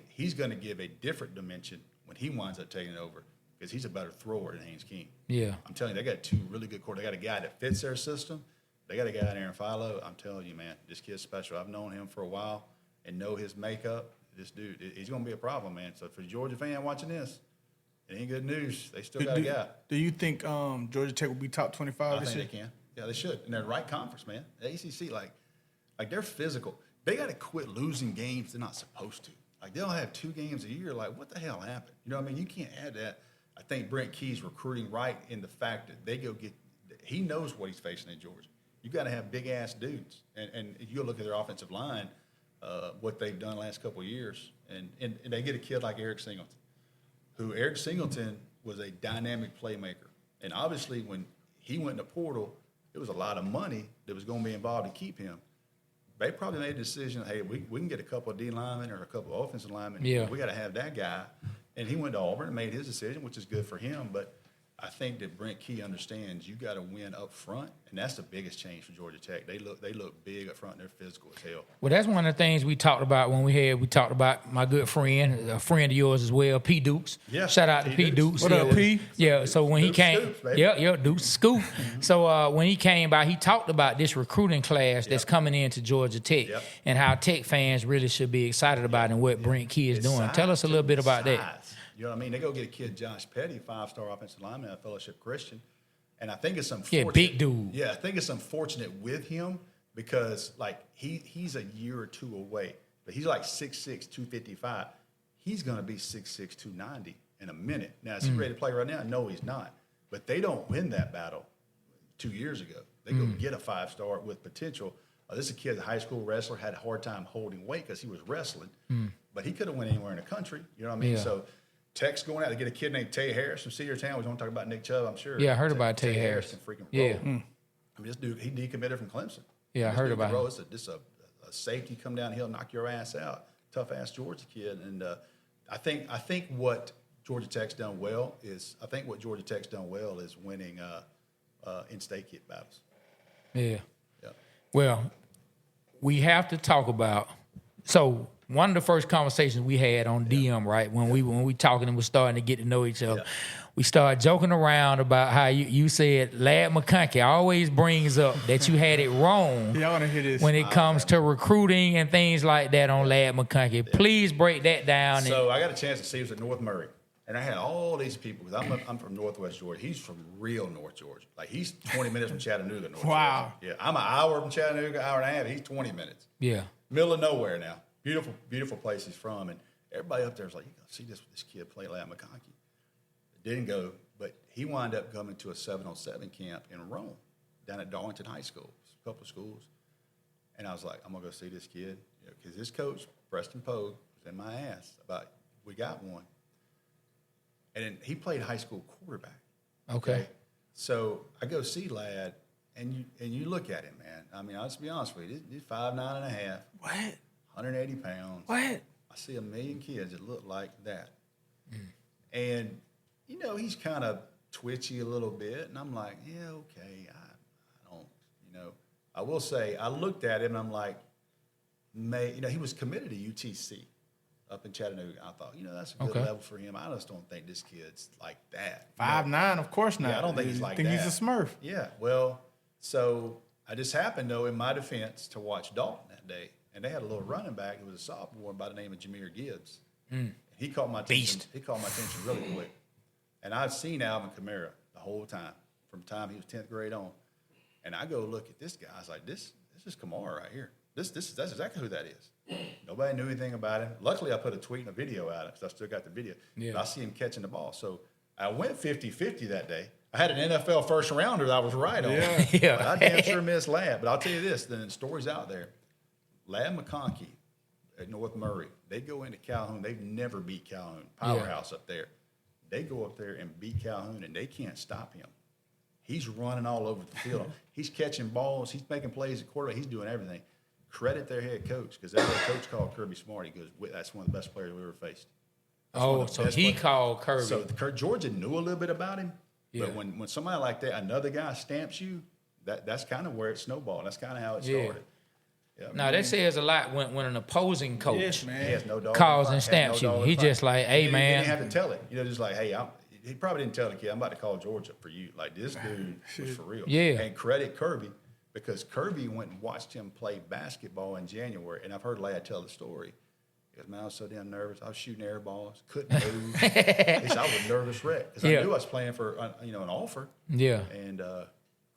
Speaker 3: he's going to give a different dimension when he winds up taking it over because he's a better thrower than Haynes King.
Speaker 1: Yeah.
Speaker 3: I'm telling you, they got 2 really good quarterbacks. They got a guy that fits their system. They got a guy in Aaron Philo. I'm telling you, man, this kid's special. I've known him for a while and know his makeup. This dude, he's going to be a problem, man. So for the Georgia fan watching this, it ain't good news. They still got a guy.
Speaker 2: Do you think Georgia Tech will be top 25
Speaker 3: I
Speaker 2: this year?
Speaker 3: think they can. Yeah, they should. And they're the right conference, man. The ACC, like they're physical. They got to quit losing games they're not supposed to. Like, they'll have 2 games a year. Like, what the hell happened? You know what I mean? You can't add that. I think Brent Key's recruiting right in the fact that they go get – he knows what he's facing in Georgia. You got to have big-ass dudes. And you look at their offensive line, what they've done the last couple of years, and they get a kid like Eric Singleton was a dynamic playmaker. And obviously, when he went in the portal, it was a lot of money that was going to be involved to keep him. They probably made a decision, hey, we can get a couple of D linemen or a couple of offensive linemen.
Speaker 1: Yeah.
Speaker 3: We got to have that guy. And he went to Auburn and made his decision, which is good for him. But I think that Brent Key understands you got to win up front, and that's the biggest change for Georgia Tech. They look big up front. They're physical as hell.
Speaker 1: Well, that's one of the things we talked about when we talked about my good friend, a friend of yours as well, P. Dukes.
Speaker 3: Yeah,
Speaker 1: Shout out to P. Dukes.
Speaker 2: What up, P?
Speaker 1: Yeah, so when he
Speaker 3: Dukes
Speaker 1: came,
Speaker 3: Scoops, baby.
Speaker 1: yeah, Dukes Scoop. So when he came by, he talked about this recruiting class that's coming into Georgia Tech and how Tech fans really should be excited about and what Brent Key is doing. Tell us a little bit about that.
Speaker 3: You know what I mean? They go get a kid, Josh Petty, 5-star offensive lineman at Fellowship Christian. And I think it's unfortunate.
Speaker 1: Yeah, big dude.
Speaker 3: Yeah, I think it's unfortunate with him because, like, he's a year or two away. But he's like 6'6", 255. He's going to be 6'6", 290 in a minute. Now, is he ready to play right now? No, he's not. But they don't win that battle 2 years ago. They go get a 5-star with potential. This is a kid, a high school wrestler, had a hard time holding weight because he was wrestling. But he could have went anywhere in the country. You know what I mean?
Speaker 1: Yeah.
Speaker 3: So Tech's going out to get a kid named Tay Harris from Cedartown. We don't talk about Nick Chubb, I'm sure.
Speaker 1: Yeah, I heard about Tay Harris.
Speaker 3: Can freaking roll.
Speaker 1: Yeah.
Speaker 3: I mean, this dude, he decommitted from Clemson.
Speaker 1: Yeah, I heard about him.
Speaker 3: It's a safety, come downhill, knock your ass out. Tough-ass Georgia kid. And I think what Georgia Tech's done well is winning in-state kid battles.
Speaker 1: Yeah.
Speaker 3: Yeah.
Speaker 1: Well, we have to talk about. So one of the first conversations we had on DM, right, when we talking and we're starting to get to know each other, we started joking around about how you said Lad McConkey always brings up that you had it wrong
Speaker 2: Yeah, I want to hear this.
Speaker 1: when it comes to recruiting and things like that on Lad McConkey. Please break that down.
Speaker 3: So I got a chance to see he was at North Murray. And I had all these people, because I'm from Northwest Georgia. He's from real North Georgia. Like, he's 20 minutes from Chattanooga, North
Speaker 2: Wow.
Speaker 3: Georgia. Yeah, I'm an hour from Chattanooga, hour and a half. He's 20 minutes.
Speaker 1: Yeah.
Speaker 3: Middle of nowhere now. Beautiful, beautiful place he's from. And everybody up there is like, you got to see this kid play Lad McConkey. Didn't go, but he wound up coming to a 7-on-7 camp in Rome, down at Darlington High School, a couple of schools. And I was like, I'm going to go see this kid. Because his coach, Preston Pogue, was in my ass about, we got one. And then he played high school quarterback.
Speaker 1: Okay.
Speaker 3: So I go see Lad, and you look at him, man. I mean, I'll just be honest with you. He's 5'9.5".
Speaker 2: What?
Speaker 3: 180 pounds.
Speaker 2: What?
Speaker 3: I see a million kids that look like that. And, he's kind of twitchy a little bit. And I'm like, yeah, okay. I don't, I will say, I looked at him, and I'm like, he was committed to UTC. Up in Chattanooga, I thought, that's a good level for him. I just don't think this kid's like that.
Speaker 2: 5'9", of course not.
Speaker 3: Yeah, I don't think he's like that.
Speaker 2: He's a Smurf.
Speaker 3: Yeah, well, so I just happened, though, in my defense, to watch Dalton that day, and they had a little running back who was a sophomore by the name of Jameer Gibbs. He caught my attention. He caught my attention really quick, and I've seen Alvin Kamara the whole time from the time he was 10th grade on, and I go look at this guy. I was like, this is Kamara right here. That's exactly who that is. Nobody knew anything about him. Luckily, I put a tweet and a video out because I still got the video.
Speaker 1: Yeah.
Speaker 3: But I see him catching the ball. So I went 50-50 that day. I had an NFL first rounder that I was right on.
Speaker 1: Yeah.
Speaker 3: But I damn sure missed Lad. But I'll tell you this, the story's out there. Lad McConkey at North Murray, they go into Calhoun. They've never beat Calhoun. Powerhouse up there. They go up there and beat Calhoun, and they can't stop him. He's running all over the field. He's catching balls. He's making plays at quarterback. He's doing everything. Credit their head coach, because that head coach called Kirby Smart. He goes, that's one of the best players we ever faced.
Speaker 1: So he called Kirby.
Speaker 3: So Georgia knew a little bit about him, but when somebody like that, another guy stamps you, that's kind of where it snowballed. That's kind of how it started. Yeah,
Speaker 1: now, that says a lot when an opposing coach
Speaker 2: Yes, man.
Speaker 3: He has no dog
Speaker 1: calls
Speaker 3: in the
Speaker 1: and
Speaker 3: fight,
Speaker 1: stamps
Speaker 3: has no
Speaker 1: you.
Speaker 3: dog in
Speaker 1: He
Speaker 3: the
Speaker 1: just
Speaker 3: fight.
Speaker 1: like, hey,
Speaker 3: He
Speaker 1: man.
Speaker 3: didn't have to tell it. Just like, hey, he probably didn't tell the kid, I'm about to call Georgia for you. Like, this dude was for real.
Speaker 1: Yeah.
Speaker 3: And credit Kirby, because Kirby went and watched him play basketball in January, and I've heard Lad tell the story. He goes, man, I was so damn nervous. I was shooting air balls, couldn't move. He said, I was a nervous wreck because I knew I was playing for an offer.
Speaker 1: Yeah.
Speaker 3: And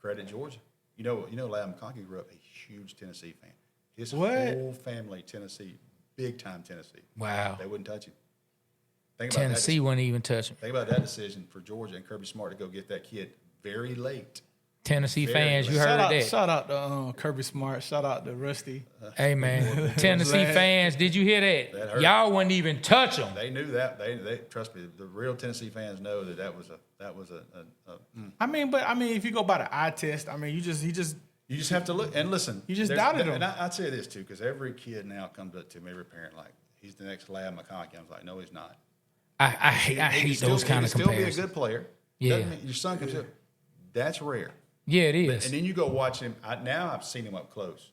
Speaker 3: credit Georgia. You know, Lad McConkey grew up a huge Tennessee fan. His whole family, Tennessee, big time Tennessee.
Speaker 1: Wow.
Speaker 3: They wouldn't touch him. Think about
Speaker 1: Tennessee wouldn't even touch him.
Speaker 3: Think about that decision for Georgia and Kirby Smart to go get that kid very late.
Speaker 1: Tennessee fans, you heard that.
Speaker 2: Shout out to Kirby Smart. Shout out to Rusty.
Speaker 1: Hey, man. Tennessee fans, did you hear that? Y'all wouldn't even touch them.
Speaker 3: They knew that. They trust me. The real Tennessee fans know that was a.
Speaker 2: I mean, if you go by the eye test, I mean, you just
Speaker 3: have to look and listen.
Speaker 2: You just doubted him.
Speaker 3: And I'd say this too, because every kid now comes up to me, every parent, like, he's the next Lad McConkey. I was like, no, he's not.
Speaker 1: I hate those kind of comparisons.
Speaker 3: Still be a good player.
Speaker 1: Yeah.
Speaker 3: Doesn't mean your son comes up. That's rare.
Speaker 1: Yeah, it is.
Speaker 3: And then you go watch him. Now I've seen him up close.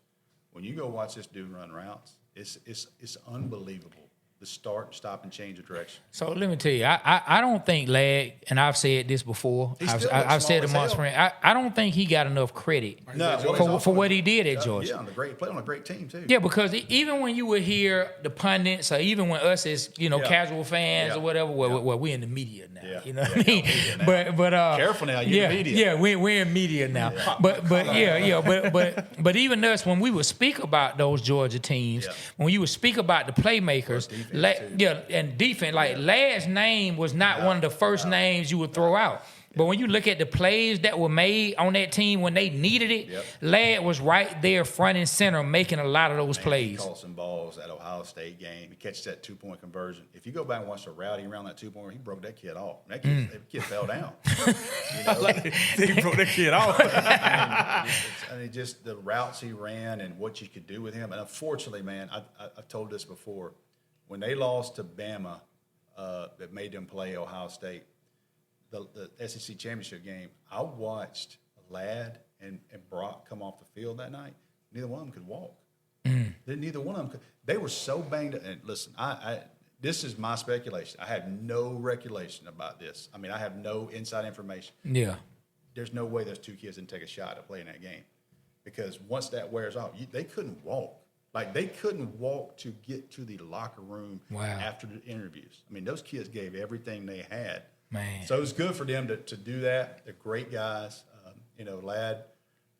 Speaker 3: When you go watch this dude run routes, it's unbelievable stop, and change the direction.
Speaker 1: So let me tell you, I don't think Lad, and I've said this before. I've said it amongst friends. I don't think he got enough credit for what he did at Georgia.
Speaker 3: Yeah, played on a great team too.
Speaker 1: Yeah, because even when you would hear the pundits, or even when us as casual fans or whatever, well, we're in the media now.
Speaker 3: Yeah.
Speaker 1: You know what I mean? But
Speaker 3: careful now, you're in the media.
Speaker 1: Yeah, we're in media now. But even us, when we would speak about those Georgia teams, when you would speak about the playmakers, and defense, like Lad's name was not one of the first names you would throw out. But when you look at the plays that were made on that team when they needed it, Lad was right there front and center making a lot of those plays.
Speaker 3: He caught some balls at Ohio State game. He catches that 2-point conversion. If you go back and watch the rowdy around that 2-point, he broke that kid off. That kid fell down.
Speaker 2: He broke that kid off.
Speaker 3: I mean, just the routes he ran and what you could do with him. And unfortunately, man, I've told this before. When they lost to Bama, that made them play Ohio State, the SEC championship game, I watched Ladd and Brock come off the field that night. Neither one of them could walk. Neither one of them could. They were so banged up. And listen, this is my speculation. I have no recollection about this. I mean, I have no inside information.
Speaker 1: Yeah.
Speaker 3: There's no way those two kids didn't take a shot at playing that game. Because once that wears off, they couldn't walk. Like, they couldn't walk to get to the locker room after the interviews. I mean, those kids gave everything they had.
Speaker 1: Man.
Speaker 3: So it was good for them to do that. They're great guys. Ladd,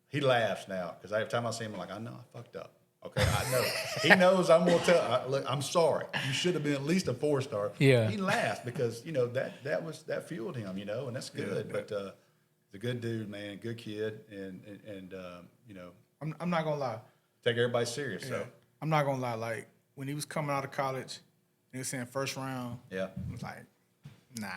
Speaker 3: he laughs now because every time I see him, I'm like, I know I fucked up. Okay, I know. He knows I'm going to tell. Look, I'm sorry. You should have been at least a 4-star.
Speaker 1: Yeah.
Speaker 3: He laughed because that fueled him. And that's good. But he's a good dude, man. Good kid, and
Speaker 2: I'm not gonna lie.
Speaker 3: Take everybody serious.
Speaker 2: Yeah.
Speaker 3: So
Speaker 2: I'm not gonna lie. Like when he was coming out of college, he was saying first round.
Speaker 3: Yeah.
Speaker 2: I was like, nah,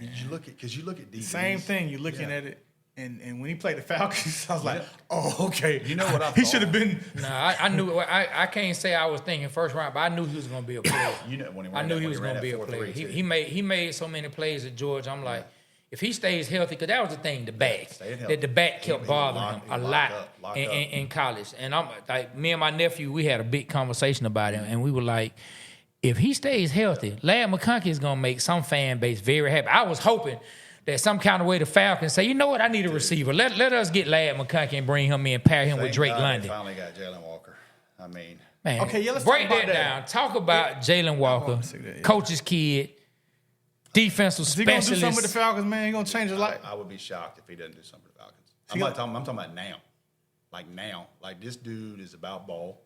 Speaker 2: man.
Speaker 3: you look at DBs.
Speaker 2: Same thing. You're looking at it, and when he played the Falcons, I was like, oh, okay.
Speaker 3: You know what I
Speaker 2: He should have been.
Speaker 1: Nah, I knew. I can't say I was thinking first round, but I knew he was going to be a player. I knew he was going to be a player. He made so many plays at Georgia. I'm like, if he stays healthy, because that was the thing, the back. That the back kept bothering him a lot in college. And I'm like, me and my nephew, we had a big conversation about him, and we were like, if he stays healthy, Ladd McConkey is going to make some fan base very happy. I was hoping that some kind of way the Falcons say, you know what, I need a receiver. Let us get Ladd McConkey and bring him in, pair him with Drake London.
Speaker 3: Finally got Jalen Walker. I mean.
Speaker 1: Man,
Speaker 2: okay, let's
Speaker 1: break
Speaker 2: talk about
Speaker 1: that down. Talk about Jalen Walker, coach's kid, defensive specialist.
Speaker 2: Is he going to do something with the Falcons, man? He going to change his life?
Speaker 3: I would be shocked if he doesn't do something with the Falcons. I'm talking about now. Like now. Like this dude is about ball.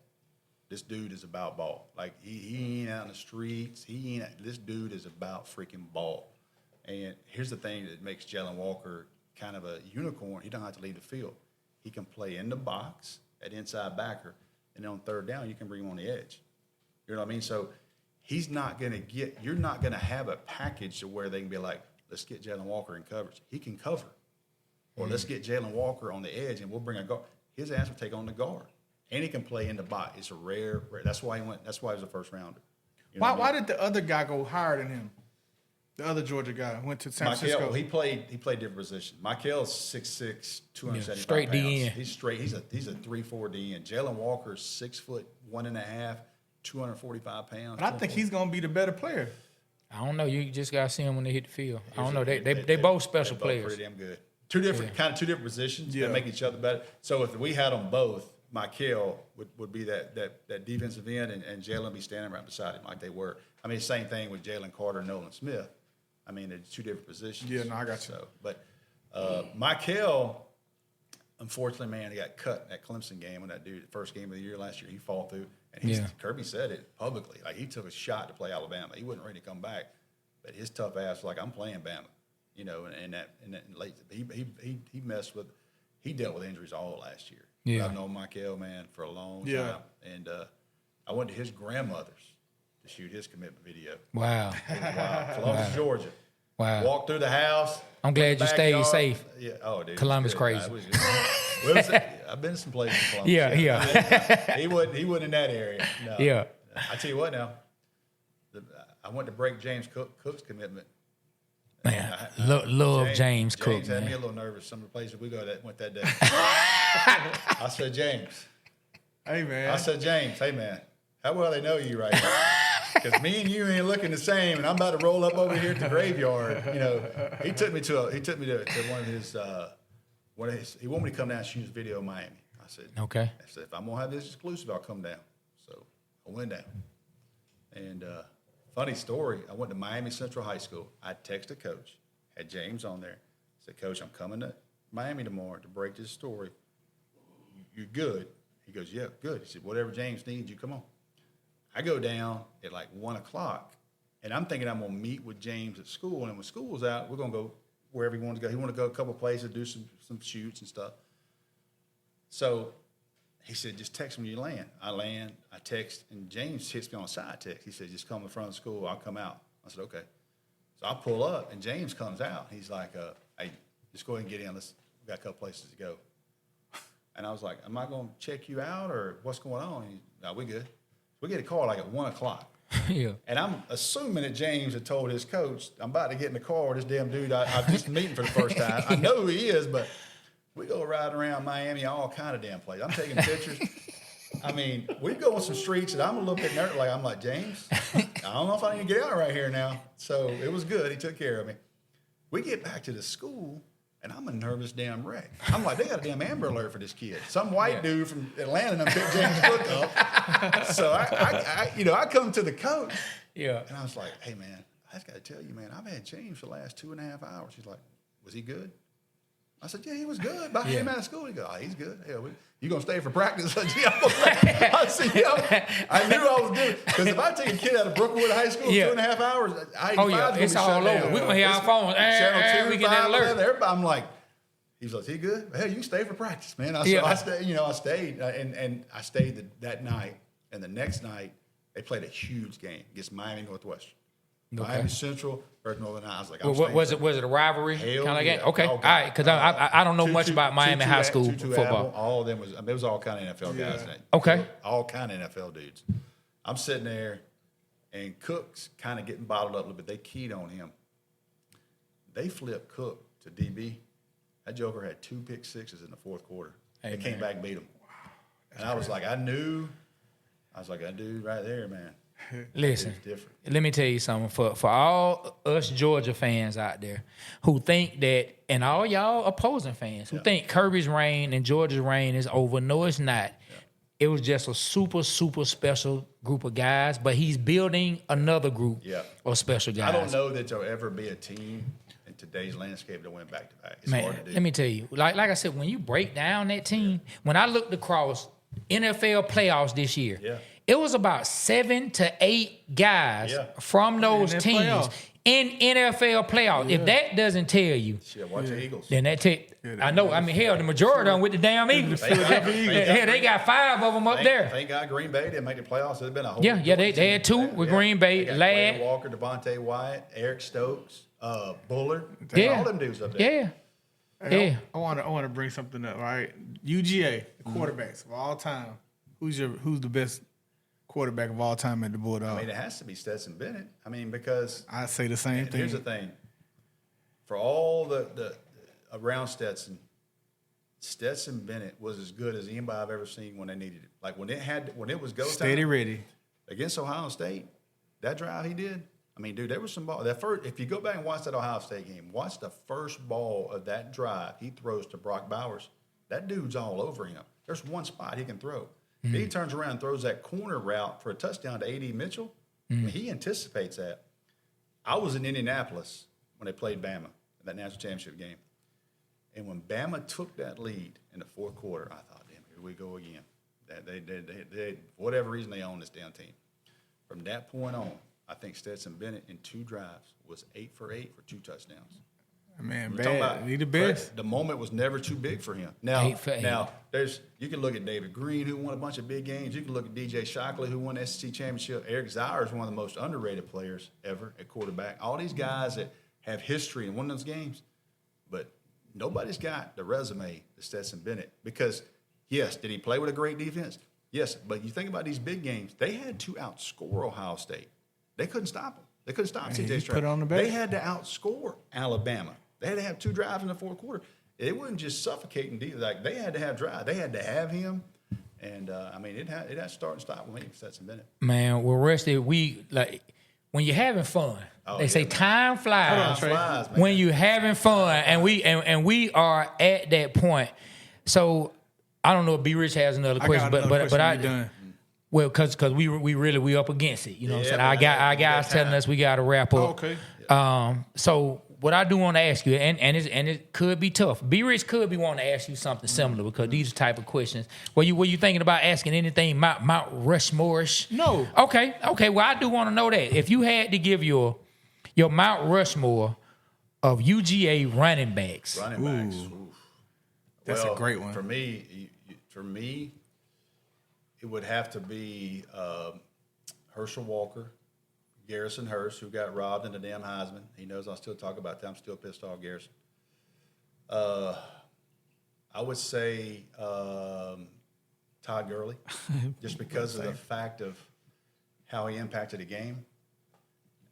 Speaker 3: This dude is about ball. Like, he ain't out in the streets. This dude is about freaking ball. And here's the thing that makes Jalen Walker kind of a unicorn. He don't have to leave the field. He can play in the box at inside backer, and then on third down, you can bring him on the edge. You know what I mean? So he's not going to get – you're not going to have a package to where they can be like, let's get Jalen Walker in coverage. He can cover. Or let's get Jalen Walker on the edge, and we'll bring a guard. His ass will take on the guard. And he can play in the box. It's a rare. That's why he went. That's why he was a first rounder. You know
Speaker 2: why did the other guy go higher than him? The other Georgia guy went to San Francisco.
Speaker 3: He played different positions. Michael's 6'6", 275
Speaker 1: straight
Speaker 3: pounds.
Speaker 1: DN.
Speaker 3: He's straight. He's a 3-4 DN. Jalen Walker's 6'1.5", 245 pounds.
Speaker 2: But I think he's gonna be the better player.
Speaker 1: I don't know. You just gotta see him when they hit the field. I don't know. They both special players.
Speaker 3: Pretty damn good. Two different positions that make each other better. So if we had them both, Michael would be that defensive end, and Jalen be standing right beside him like they were. I mean, same thing with Jalen Carter and Nolan Smith. I mean, they're two different positions.
Speaker 2: Yeah, no, I got you.
Speaker 3: So, but Michael, unfortunately, man, he got cut in that Clemson game when that dude, the first game of the year last year, he fought through. And Kirby said it publicly. Like, he took a shot to play Alabama. He wasn't ready to come back. But his tough ass was like, I'm playing Bama. And that late, he messed with, he dealt with injuries all last year.
Speaker 1: Yeah.
Speaker 3: I've known Michael, man, for a long time. And I went to his grandmother's to shoot his commitment video.
Speaker 1: Wow.
Speaker 3: Columbus, Georgia.
Speaker 1: Wow.
Speaker 3: Walked through the house.
Speaker 1: I'm glad you stayed safe.
Speaker 3: Yeah. Oh, dude.
Speaker 1: Columbus crazy.
Speaker 3: I've been to some places in Columbus.
Speaker 1: Yeah.
Speaker 3: He wasn't in that area. No.
Speaker 1: Yeah.
Speaker 3: I tell you what now. I went to break James Cook's commitment.
Speaker 1: Man, love James Cook.
Speaker 3: James had me a little nervous. Some of the places we went that day. I said, James.
Speaker 2: Hey, man.
Speaker 3: I said, James, hey, man, how well they know you right now? because me and you ain't looking the same, and I'm about to roll up over here at the graveyard. You know, he took me to one of his. He wanted me to come down and shoot his video in Miami. I said,
Speaker 1: okay.
Speaker 3: I said, if I'm gonna have this exclusive, I'll come down. So I went down, and funny story. I went to Miami Central High School. I texted coach, had James on there. I said, Coach, I'm coming to Miami tomorrow to break this story. You good? He goes, yeah, good. He said, whatever James needs, you come on. I go down at like 1 o'clock, and I'm thinking I'm going to meet with James at school. And when school's out, we're going to go wherever he wants to go. He wanted to go a couple places, do some shoots and stuff. So he said, just text me when you land. I land, I text, and James hits me on a side text. He said, just come in front of the school. I'll come out. I said, okay. So I pull up, and James comes out. He's like, hey, just go ahead and get in. We got a couple places to go. And I was like, am I going to check you out, or what's going on? He's, no, we good. We get a call like at 1 o'clock.
Speaker 1: Yeah.
Speaker 3: And I'm assuming that James had told his coach, I'm about to get in the car with this damn dude I'm just meeting for the first time. I know who he is, but we go riding around Miami, all kind of damn places. I'm taking pictures. I mean, we go on some streets, and I'm a little bit nervous. Like, I'm like, James, I don't know if I need to get out right here now. So it was good. He took care of me. We get back to the school, and I'm a nervous damn wreck. I'm like, they got a damn Amber Alert for this kid. Some white dude from Atlanta done picked James Cook up. So I come to the coach, and I was like, hey, man, I just got to tell you, man, I've had James for the last 2.5 hours. He's like, was he good? I said, yeah, he was good. But I came out of school. He goes, oh, he's good. Yeah, you going to stay for practice? I said, yeah. I knew I was good. Because if I take a kid out of Brookwood High School 2.5 hours,
Speaker 1: it's all over. We're going to hear our phones.
Speaker 3: Channel 2,
Speaker 1: we get that alert.
Speaker 3: Everybody, I'm like, he's like, he good? Hey, you can stay for practice, man. I stayed, and I stayed that night. And the next night, they played a huge game against Miami Northwestern. Okay. Miami Central versus Northern. I was like,
Speaker 1: was it a rivalry kind of game? Okay, all right. Because I don't know much about Miami high school football.
Speaker 3: All of them it was all kind of NFL guys.
Speaker 1: Okay,
Speaker 3: all kind of NFL dudes. I'm sitting there, and Cook's kind of getting bottled up a little bit. They keyed on him. They flipped Cook to DB. That joker had 2 pick sixes in the fourth quarter. They came back and beat him. Wow. And I was like, that dude right there, man.
Speaker 1: Listen, let me tell you something. For all us Georgia fans out there who think that, and all y'all opposing fans who think Kirby's reign and Georgia's reign is over, no, it's not. Yeah. It was just a super, super special group of guys, but he's building another group of special guys.
Speaker 3: I don't know that there'll ever be a team in today's landscape that went back-to-back. It's hard to do.
Speaker 1: Let me tell you, like I said, when you break down that team, when I looked across NFL playoffs this year, it was about 7 to 8 guys from those teams in NFL playoffs. If that doesn't tell you,
Speaker 3: watch the Eagles.
Speaker 1: Then that I know. I mean, hell, the majority of them with the damn Eagles. Hell, they got 5 of them up there.
Speaker 3: Thank God Green Bay didn't make the playoffs. There's been a whole
Speaker 1: they had 2 with Green Bay.
Speaker 3: Ladd Walker, Devontae Wyatt, Eric Stokes, Bullard. All them dudes up there.
Speaker 2: Hey, I want to bring something up. Right, UGA, the quarterbacks of all time. Who's the best quarterback of all time at the Bulldogs?
Speaker 3: I mean, it has to be Stetson Bennett. I mean, because
Speaker 2: I say the same thing.
Speaker 3: Here's the thing: for all the around Stetson Bennett was as good as anybody I've ever seen when they needed it. Like when it was go time.
Speaker 2: Steady ready
Speaker 3: against Ohio State. That drive he did. I mean, dude, there was some ball. That first, if you go back and watch that Ohio State game, watch the first ball of that drive he throws to Brock Bowers. That dude's all over him. There's one spot he can throw. Then he turns around and throws that corner route for a touchdown to A.D. Mitchell. I mean, he anticipates that. I was in Indianapolis when they played Bama, that national championship game. And when Bama took that lead in the fourth quarter, I thought, damn, here we go again. They for whatever reason, they own this damn team. From that point on, I think Stetson Bennett in 2 drives was 8 for 8 for 2 touchdowns.
Speaker 2: Man, bad. He the best.
Speaker 3: The moment was never too big for him. Now, you can look at David Green, who won a bunch of big games. You can look at DJ Shockley, who won the SEC championship. Eric Zier is one of the most underrated players ever at quarterback. All these guys that have history and won those games, but nobody's got the resume of Stetson Bennett. Because, yes, did he play with a great defense? Yes, but you think about these big games, they had to outscore Ohio State. They couldn't stop them. They couldn't stop C.J. Stroud. They had to outscore Alabama. They had to have 2 drives in the fourth quarter. It wasn't just suffocating. Like, they had to have drive. They had to have him. And I mean, it had to start and stop with me, Stetson Bennett.
Speaker 1: Man, well, Rusty, we like when you're having fun. They say time flies when you're having fun, and we are at that point. So I don't know if B Rich has another question, but I. Well, because we really up against it, you know. What I'm saying? Our guys telling us we got to wrap up.
Speaker 2: Okay.
Speaker 1: So what I do want to ask you, and it could be tough. B Rich could be wanting to ask you something similar because these are type of questions. Were you thinking about asking anything Mount Rushmore-ish?
Speaker 2: No.
Speaker 1: Okay. Well, I do want to know that if you had to give your Mount Rushmore of UGA running backs.
Speaker 2: That's a great one.
Speaker 3: For me, it would have to be Herschel Walker, Garrison Hurst, who got robbed in the damn Heisman. He knows I'll still talk about that. I'm still pissed off, Garrison. I would say Todd Gurley, just because of the fact of how he impacted the game.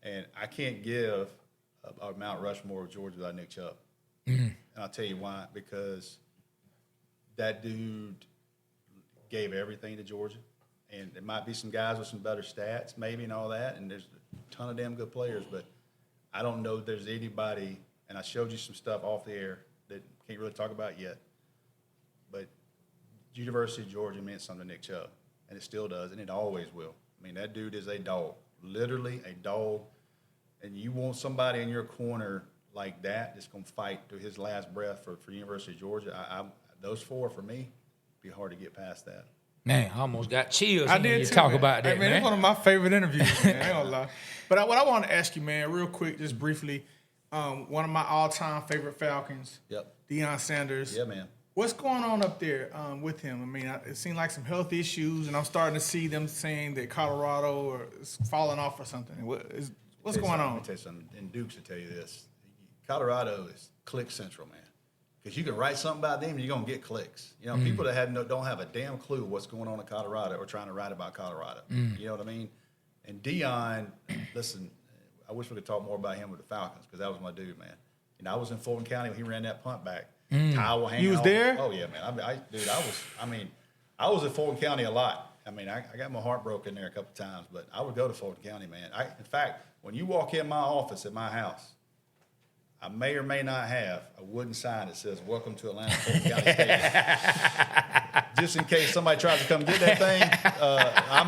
Speaker 3: And I can't give a Mount Rushmore of Georgia without Nick Chubb. Mm-hmm. And I'll tell you why. Because that dude gave everything to Georgia. And there might be some guys with some better stats, maybe, and all that. And there's a ton of damn good players. But I don't know if there's anybody, and I showed you some stuff off the air that can't really talk about yet. But University of Georgia meant something to Nick Chubb. And it still does, and it always will. I mean, that dude is a dog. Literally a dog, and you want somebody in your corner like that that's going to fight to his last breath for University of Georgia. Those four, for me, be hard to get past that.
Speaker 1: Man, I almost got chills
Speaker 2: I
Speaker 1: when
Speaker 2: did
Speaker 1: you
Speaker 2: too,
Speaker 1: talk
Speaker 2: man.
Speaker 1: about that,
Speaker 2: man. It's one of my favorite interviews, man. I ain't gonna lie. But what I want to ask you, man, real quick, just briefly, one of my all-time favorite Falcons, Deion Sanders.
Speaker 3: Yeah, man.
Speaker 2: What's going on up there with him? I mean, it seemed like some health issues, and I'm starting to see them saying that Colorado is falling off or something. What's going on?
Speaker 3: Let me tell you something, and Dukes will tell you this. Colorado is click central, man. Because you can write something about them, and you're going to get clicks. You know, people that don't have a damn clue what's going on in Colorado are trying to write about Colorado. You know what I mean? And Deion, listen, I wish we could talk more about him with the Falcons because that was my dude, man. And I was in Fulton County when he ran that punt back.
Speaker 2: You was there?
Speaker 3: Oh yeah, man. I was in Fulton County a lot. I mean, I got my heart broken there a couple times, but I would go to Fulton County, man. In fact, when you walk in my office at my house, I may or may not have a wooden sign that says "Welcome to Atlanta Fulton County Stadium." Just in case somebody tries to come get that thing, I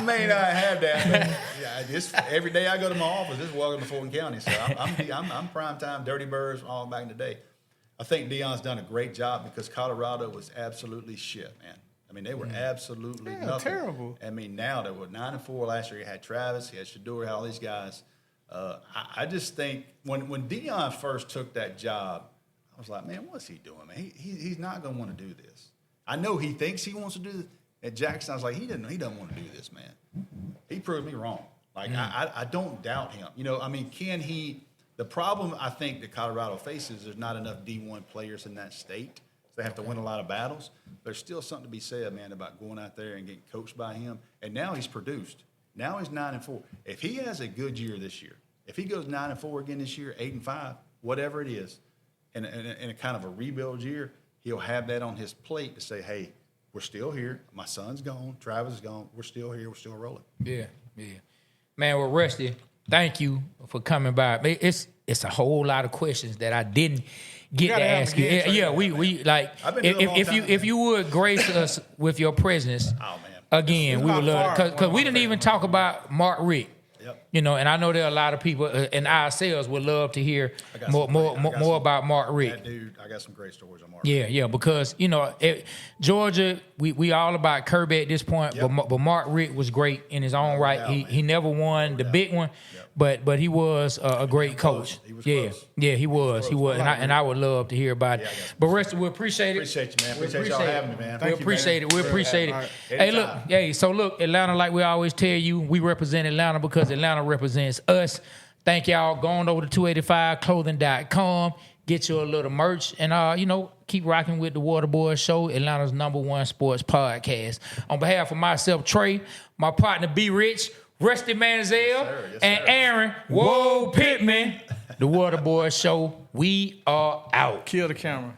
Speaker 3: may not have that. But every day I go to my office, it's welcome to Fulton County. So I'm prime time, Dirty Birds, all back in the day. I think Deion's done a great job because Colorado was absolutely shit, man. I mean, they were absolutely nothing.
Speaker 2: Terrible.
Speaker 3: I mean, now they were 9-4 last year. You had Travis, you had Shador, you had all these guys. I just think when Deion first took that job, I was like, man, what's he doing, man? He's not going to want to do this. I know he thinks he wants to do this. At Jackson, I was like, he doesn't want to do this, man. He proved me wrong. Like, I don't doubt him. You know, I mean, can he – the problem I think that Colorado faces is there's not enough D1 players in that state. So they have to win a lot of battles. There's still something to be said, man, about going out there and getting coached by him. And now he's produced. Now he's 9-4. If he has a good year this year, if he goes 9-4 again this year, 8-5, whatever it is, in a kind of a rebuild year, he'll have that on his plate to say, hey, we're still here. My son's gone. Travis is gone. We're still here. We're still rolling.
Speaker 1: Yeah. Man, well, Rusty, thank you for coming by. It's a whole lot of questions that I didn't get to ask you. We like if you would grace us with your presence again, we would love it because we didn't even talk about Mark Richt.
Speaker 3: Yep.
Speaker 1: You know, and I know there are a lot of people and ourselves would love to hear more about Mark Richt.
Speaker 3: That dude, I got some great stories on Mark.
Speaker 1: Yeah, because you know, Georgia, we all about Kirby at this point, but Mark Richt was great in his own right. He never won the big one, but he was a great coach.
Speaker 3: He was
Speaker 1: close. He was, and I would love to hear about it. But Rusty, we appreciate it.
Speaker 3: Appreciate you, man. Appreciate y'all having me, man.
Speaker 1: We appreciate it. We appreciate it. Hey, look, Atlanta, like we always tell you, we represent Atlanta because Atlanta represents us. Thank y'all. Going over to 285clothing.com. Get you a little merch and, keep rocking with the Waterboyz Show, Atlanta's #1 sports podcast. On behalf of myself, Trey, my partner, B. Rich, Rusty Mansell, and Aaron, Pittman, the Waterboyz Show, we are out.
Speaker 2: Kill the camera.